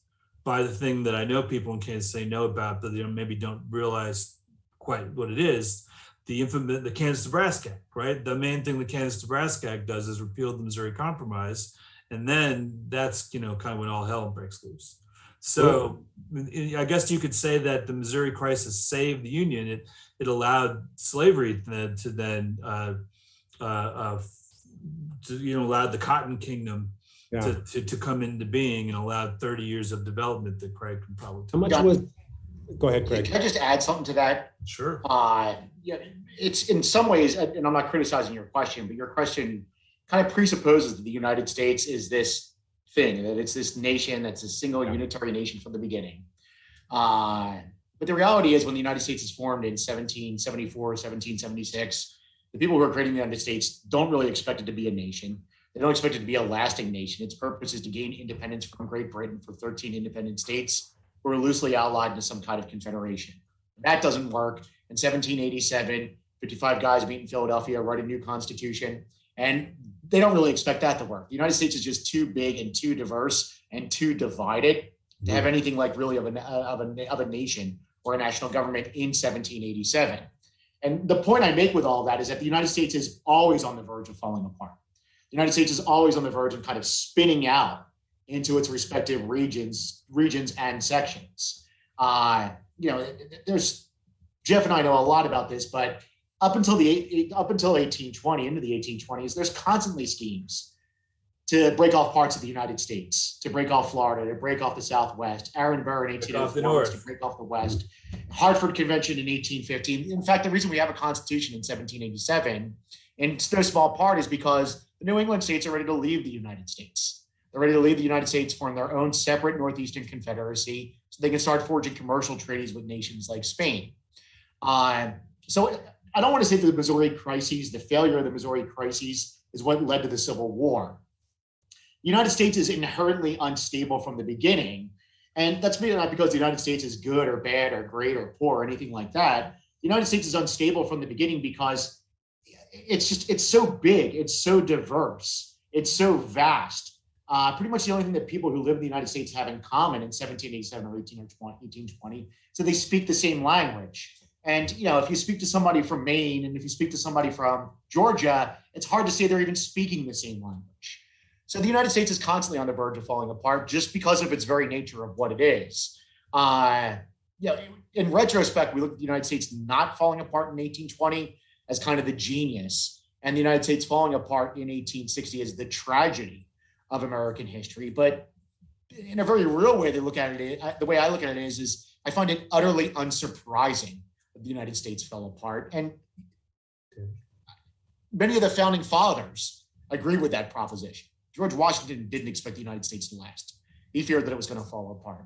by the thing that I know people in Kansas City know about, but they maybe don't realize quite what it is, the Kansas-Nebraska Act, right? The main thing the Kansas-Nebraska Act does is repeal the Missouri Compromise, and then that's kind of when all hell breaks loose. So I guess you could say that the Missouri Crisis saved the Union. It allowed slavery to then allowed the Cotton Kingdom to come into being, and allowed 30 years of development that Craig can probably tell. Go ahead, Craig. Can I just add something to that? Sure. Yeah, it's in some ways, and I'm not criticizing your question, but your question kind of presupposes that the United States is this thing, that it's this nation that's a single unitary nation from the beginning. But the reality is when the United States is formed in 1774, 1776, the people who are creating the United States don't really expect it to be a nation. They don't expect it to be a lasting nation. Its purpose is to gain independence from Great Britain for 13 independent states who are loosely allied into some kind of confederation. That doesn't work. In 1787, 55 guys meet in Philadelphia, write a new constitution, and they don't really expect that to work. The United States is just too big and too diverse and too divided to have anything like really of a nation or a national government in 1787. And the point I make with all that is that the United States is always on the verge of falling apart. The United States is always on the verge of kind of spinning out into its respective regions and sections. There's Jeff and I know a lot about this, but up until 1820, into the 1820s, there's constantly schemes to break off parts of the United States, to break off Florida, to break off the Southwest. Aaron Burr in 1804 to break off the West. Hartford Convention in 1815. In fact, the reason we have a constitution in 1787, in no small part, is because the New England states are ready to leave the United States. They're ready to leave the United States, form their own separate Northeastern Confederacy, so they can start forging commercial treaties with nations like Spain. So I don't want to say that the Missouri crises, the failure of the Missouri crises, is what led to the Civil War. The United States is inherently unstable from the beginning. And that's maybe not because the United States is good or bad or great or poor or anything like that. The United States is unstable from the beginning because it's so big, it's so diverse, it's so vast. Pretty much the only thing that people who live in the United States have in common in 1787 or 1820, so they speak the same language. And if you speak to somebody from Maine and if you speak to somebody from Georgia, it's hard to say they're even speaking the same language. So the United States is constantly on the verge of falling apart just because of its very nature of what it is. In retrospect, we look at the United States not falling apart in 1820 as kind of the genius, and the United States falling apart in 1860 as the tragedy of American history. But in a very real way, the way I look at it is I find it utterly unsurprising that the United States fell apart. And many of the founding fathers agree with that proposition. George Washington didn't expect the United States to last. He feared that it was going to fall apart.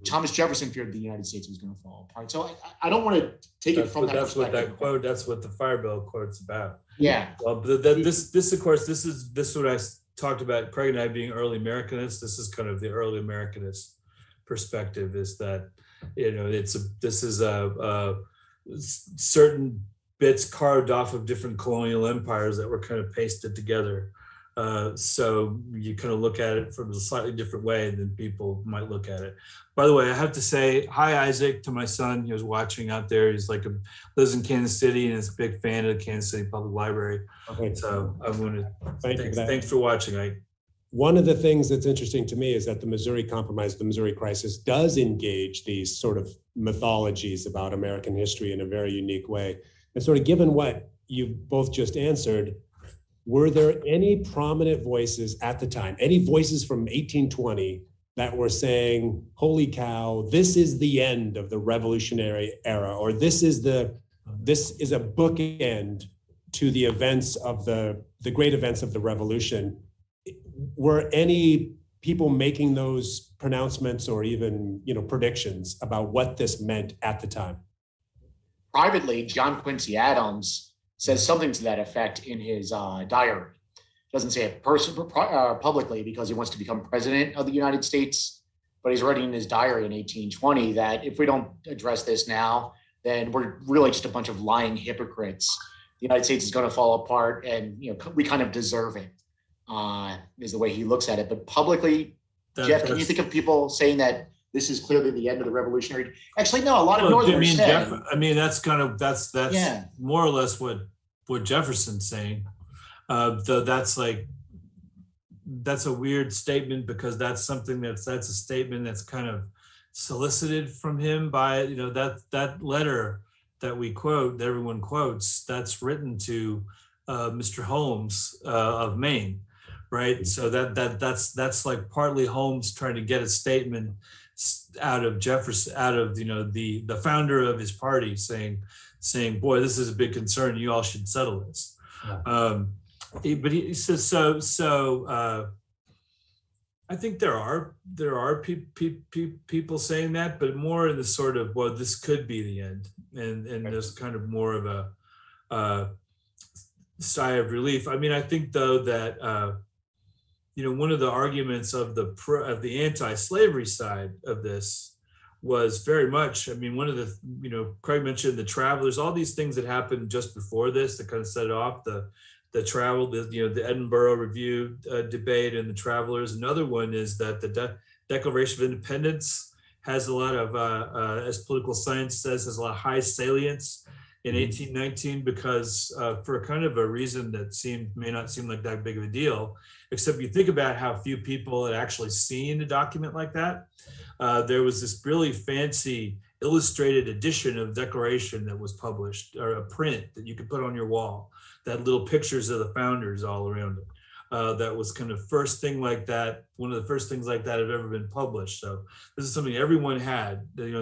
Thomas Jefferson feared the United States was going to fall apart. So I don't want to take it from that perspective. That's what the Fire Bill quote's about. Yeah. Well, this of course, this is what I talked about. Craig and I being early Americanists. This is kind of the early Americanist perspective. Is that this is a certain bits carved off of different colonial empires that were kind of pasted together. So you kind of look at it from a slightly different way than people might look at it. By the way, I have to say hi, Isaac, to my son. He was watching out there. He's lives in Kansas City and is a big fan of the Kansas City Public Library. Okay. So I want to thanks for watching, Ike. One of the things that's interesting to me is that the Missouri Compromise, the Missouri Crisis, does engage these sort of mythologies about American history in a very unique way. And sort of given what you both just answered, were there any prominent voices at the time, any voices from 1820 that were saying, holy cow, this is the end of the Revolutionary era, or this is a bookend to the events of the great events of the Revolution? Were any people making those pronouncements or even predictions about what this meant at the time? Privately, John Quincy Adams says something to that effect in his diary. Doesn't say it publicly because he wants to become president of the United States, but he's writing in his diary in 1820 that if we don't address this now, then we're really just a bunch of lying hypocrites. The United States is going to fall apart, and we kind of deserve it. Is the way he looks at it. But publicly, Jeff, can you think of people saying that this is clearly the end of the Revolutionary? Actually, no. A lot of Northerners said. That's more or less what Jefferson's saying. Though that's a weird statement because that's a statement that's kind of solicited from him by that letter that we quote, that everyone quotes, that's written to Mr. Holmes of Maine, right? So that's like partly Holmes trying to get a statement out of Jefferson, out of the founder of his party saying, boy, this is a big concern. You all should settle this. Yeah. But he says so. I think there are people saying that, but more in the sort of, well, this could be the end, and there's kind of more of a sigh of relief. I mean, I think though that one of the arguments of the anti-slavery side of this was very much, I mean, one of the, Craig mentioned the travelers, all these things that happened just before this that kind of set it off, the travel, the Edinburgh Review debate and the travelers. Another one is that the Declaration of Independence has a lot of, as political science says, has a lot of high salience in 1819 because for kind of a reason that may not seem like that big of a deal, except you think about how few people had actually seen a document like that. There was this really fancy illustrated edition of Declaration that was published, or a print that you could put on your wall, that had little pictures of the founders all around it. That was kind of first thing like that. One of the first things like that have ever been published. So this is something everyone had. It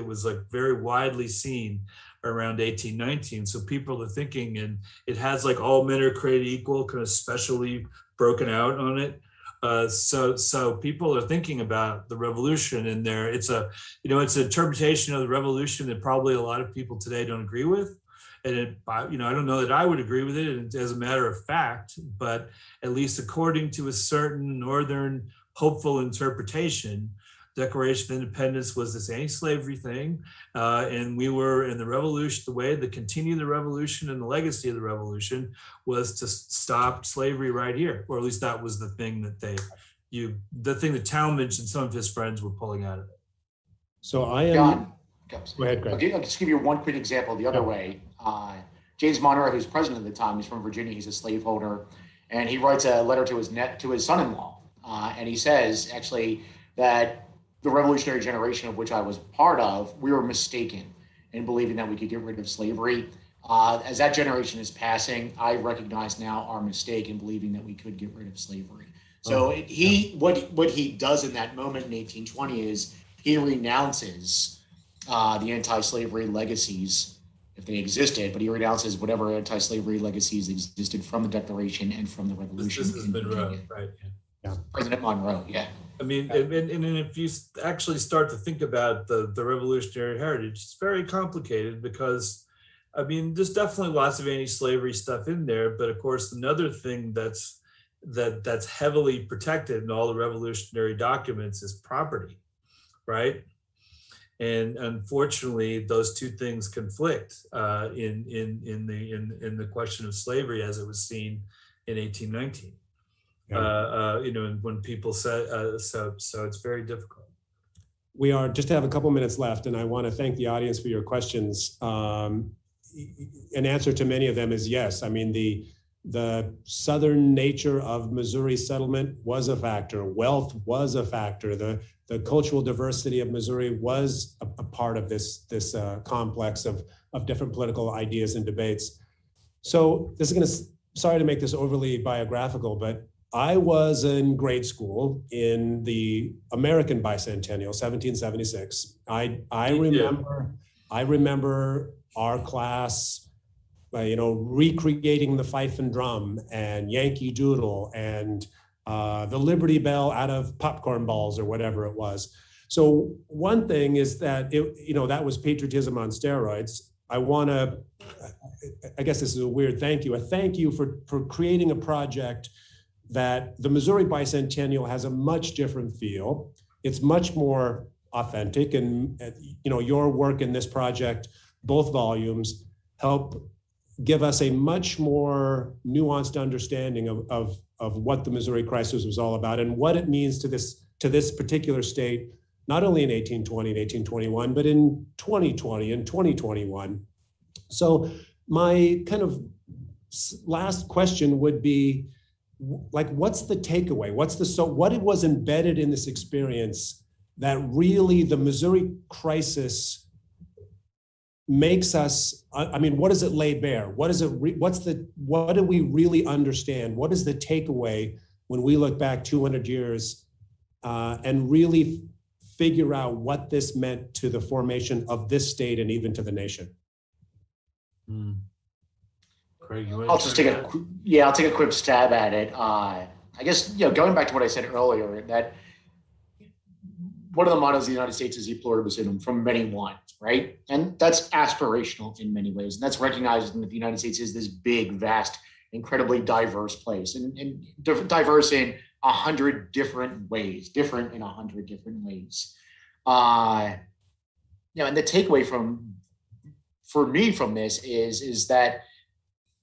was like very widely seen around 1819. So people are thinking, and it has like all men are created equal, kind of specially broken out on it. So people are thinking about the revolution, and it's an interpretation of the revolution that probably a lot of people today don't agree with. And I don't know that I would agree with it as a matter of fact, but at least according to a certain Northern hopeful interpretation, Declaration of Independence was this anti-slavery thing, and we were in the revolution. The way to continue the revolution and the legacy of the revolution was to stop slavery right here, or at least that was the thing that that Tallmadge and some of his friends were pulling out of it. So I am. John, go ahead, Greg. I'll just give you one quick example the other way. James Monroe, who's president at the time, he's from Virginia. He's a slaveholder, and he writes a letter to his son-in-law, and he says actually that the revolutionary generation of which I was part of, we were mistaken in believing that we could get rid of slavery. As that generation is passing, I recognize now our mistake in believing that we could get rid of slavery. So what he does in that moment in 1820 is he renounces the anti-slavery legacies, if they existed, but he renounces whatever anti-slavery legacies existed from the Declaration and from the Revolution. This is Monroe, right? Yeah. President Monroe, yeah. I mean, and if you actually start to think about the revolutionary heritage, it's very complicated because, I mean, there's definitely lots of anti-slavery stuff in there, but of course, another thing that's heavily protected in all the revolutionary documents is property, right? And unfortunately, those two things conflict in the question of slavery as it was seen in 1819. And when people say so it's very difficult. We are just have a couple minutes left, and I want to thank the audience for your questions. An answer to many of them is yes. I mean, the southern nature of Missouri settlement was a factor. Wealth was a factor. The cultural diversity of Missouri was a part of this complex of different political ideas and debates. So this is sorry to make this overly biographical, but I was in grade school in the American Bicentennial, 1776. I remember our class, recreating the fife and drum and Yankee Doodle and the Liberty Bell out of popcorn balls or whatever it was. So one thing is that that was patriotism on steroids. I guess this is a weird thank you. A thank you for creating a project that the Missouri Bicentennial has a much different feel. It's much more authentic, and your work in this project, both volumes, help give us a much more nuanced understanding of what the Missouri crisis was all about and what it means to this particular state, not only in 1820 and 1821, but in 2020 and 2021. So my kind of last question would be, what's the takeaway? what was embedded in this experience that really the Missouri crisis makes us, what does it lay bare? What do we really understand? What is the takeaway when we look back 200 years and really figure out what this meant to the formation of this state and even to the nation. Craig, you I'll just take I'll take a quick stab at it. I guess, going back to what I said earlier, that one of the mottos of the United States is e pluribus unum, from many one, right? And that's aspirational in many ways. And that's recognizing that the United States is this big, vast, incredibly diverse place, and diverse in 100 different ways, different in 100 different ways. And the takeaway for me from this is that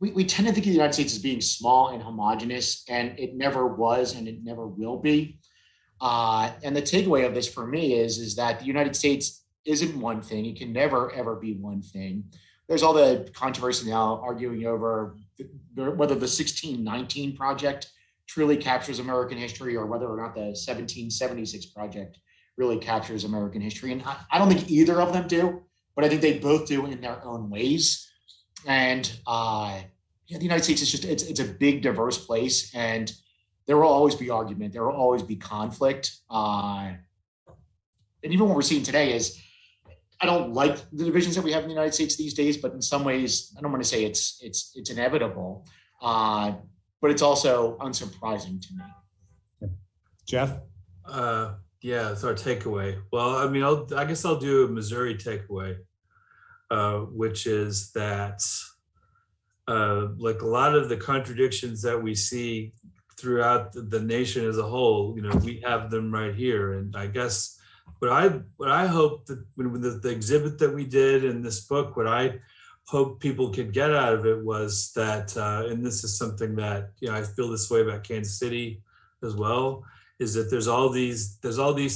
we tend to think of the United States as being small and homogenous, and it never was, and it never will be. And the takeaway of this for me is that the United States isn't one thing. It can never, ever be one thing. There's all the controversy now arguing over whether the 1619 project truly captures American history, or whether or not the 1776 project really captures American history. And I don't think either of them do, but I think they both do in their own ways. And the United States is it's a big, diverse place, and there will always be argument. There will always be conflict. And even what we're seeing today is, I don't like the divisions that we have in the United States these days, but in some ways, I don't want to say it's inevitable, but it's also unsurprising to me. Jeff? Yeah, it's our takeaway. Well, I mean, I guess I'll do a Missouri takeaway, which is that like a lot of the contradictions that we see throughout the nation as a whole, we have them right here. And I guess what I hope that when the exhibit that we did in this book, what I hope people could get out of it was that, and this is something that, I feel this way about Kansas City as well, is that there's all these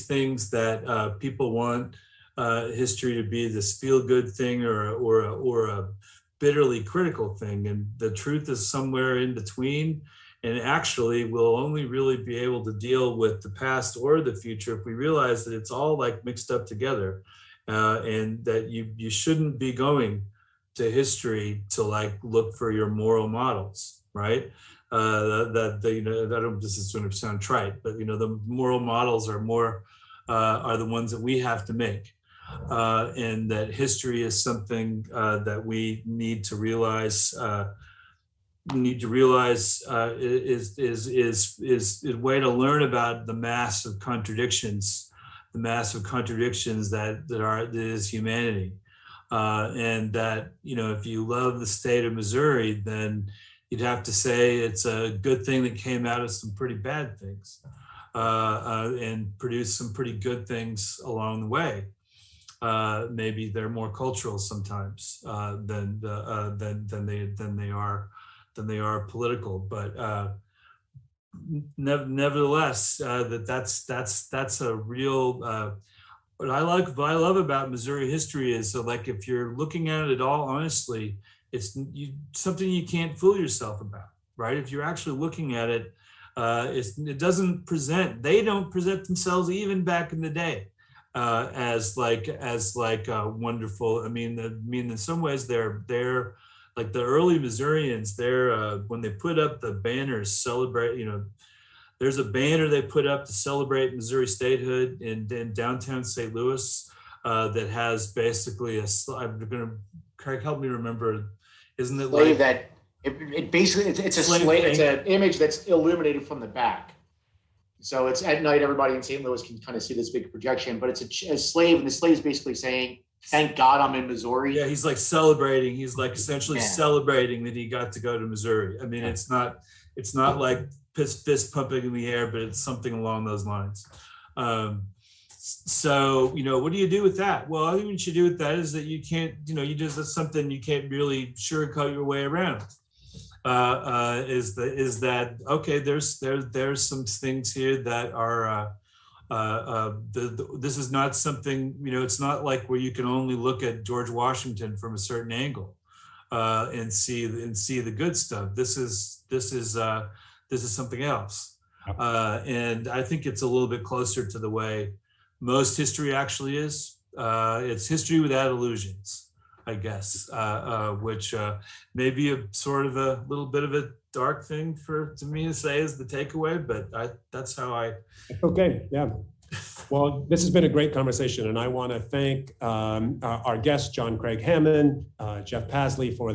things that people want history to be this feel-good thing or a bitterly critical thing, and the truth is somewhere in between. And actually, we'll only really be able to deal with the past or the future if we realize that it's all like mixed up together, and that you shouldn't be going to history to like look for your moral models, right? This is going to sound trite, but the moral models are the ones that we have to make, and that history is something that we need to realize. Is a way to learn about the massive contradictions that is humanity, and that if you love the state of Missouri, then you'd have to say it's a good thing that came out of some pretty bad things, and produced some pretty good things along the way. Maybe they're more cultural sometimes than they are political, but nevertheless, that's a real. What I love about Missouri history is that, like, if you're looking at it all honestly, it's something you can't fool yourself about, right? If you're actually looking at it, they don't present themselves even back in the day as wonderful. I mean, in some ways they're like the early Missourians. They're when they put up the banners celebrate. There's a banner they put up to celebrate Missouri statehood in downtown St. Louis that has basically I'm gonna, Craig, help me remember. Isn't it slave like that? It basically it's a slave. It's an image that's illuminated from the back. So it's at night. Everybody in St. Louis can kind of see this big projection, but it's a slave, and the slave is basically saying, "Thank God I'm in Missouri." Yeah, he's like celebrating. He's like essentially celebrating that he got to go to Missouri. I mean, it's not like fist pumping in the air, but it's something along those lines. So, what do you do with that? Well, I think what you do with that is that you can't, that's something you can't really sugarcoat your way around. Is that okay? There's some things here that are this is not something, it's not like where you can only look at George Washington from a certain angle and see the good stuff. This is something else, and I think it's a little bit closer to the way most history actually is. It's history without illusions, I guess, which may be a sort of a little bit of a dark thing to me to say is the takeaway, but that's how I. Okay, yeah. Well, this has been a great conversation, and I want to thank our guests, John Craig Hammond, Jeff Pasley, for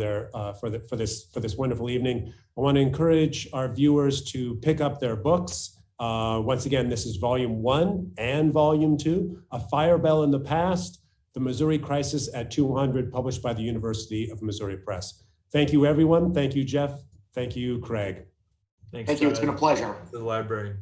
this wonderful evening. I want to encourage our viewers to pick up their books. Once again, this is Volume 1 and Volume 2, A Fire Bell in the Past, The Missouri Crisis at 200, published by the University of Missouri Press. Thank you, everyone. Thank you, Jeff. Thank you, Craig. Thanks, Thank you. It's been a pleasure. To the library.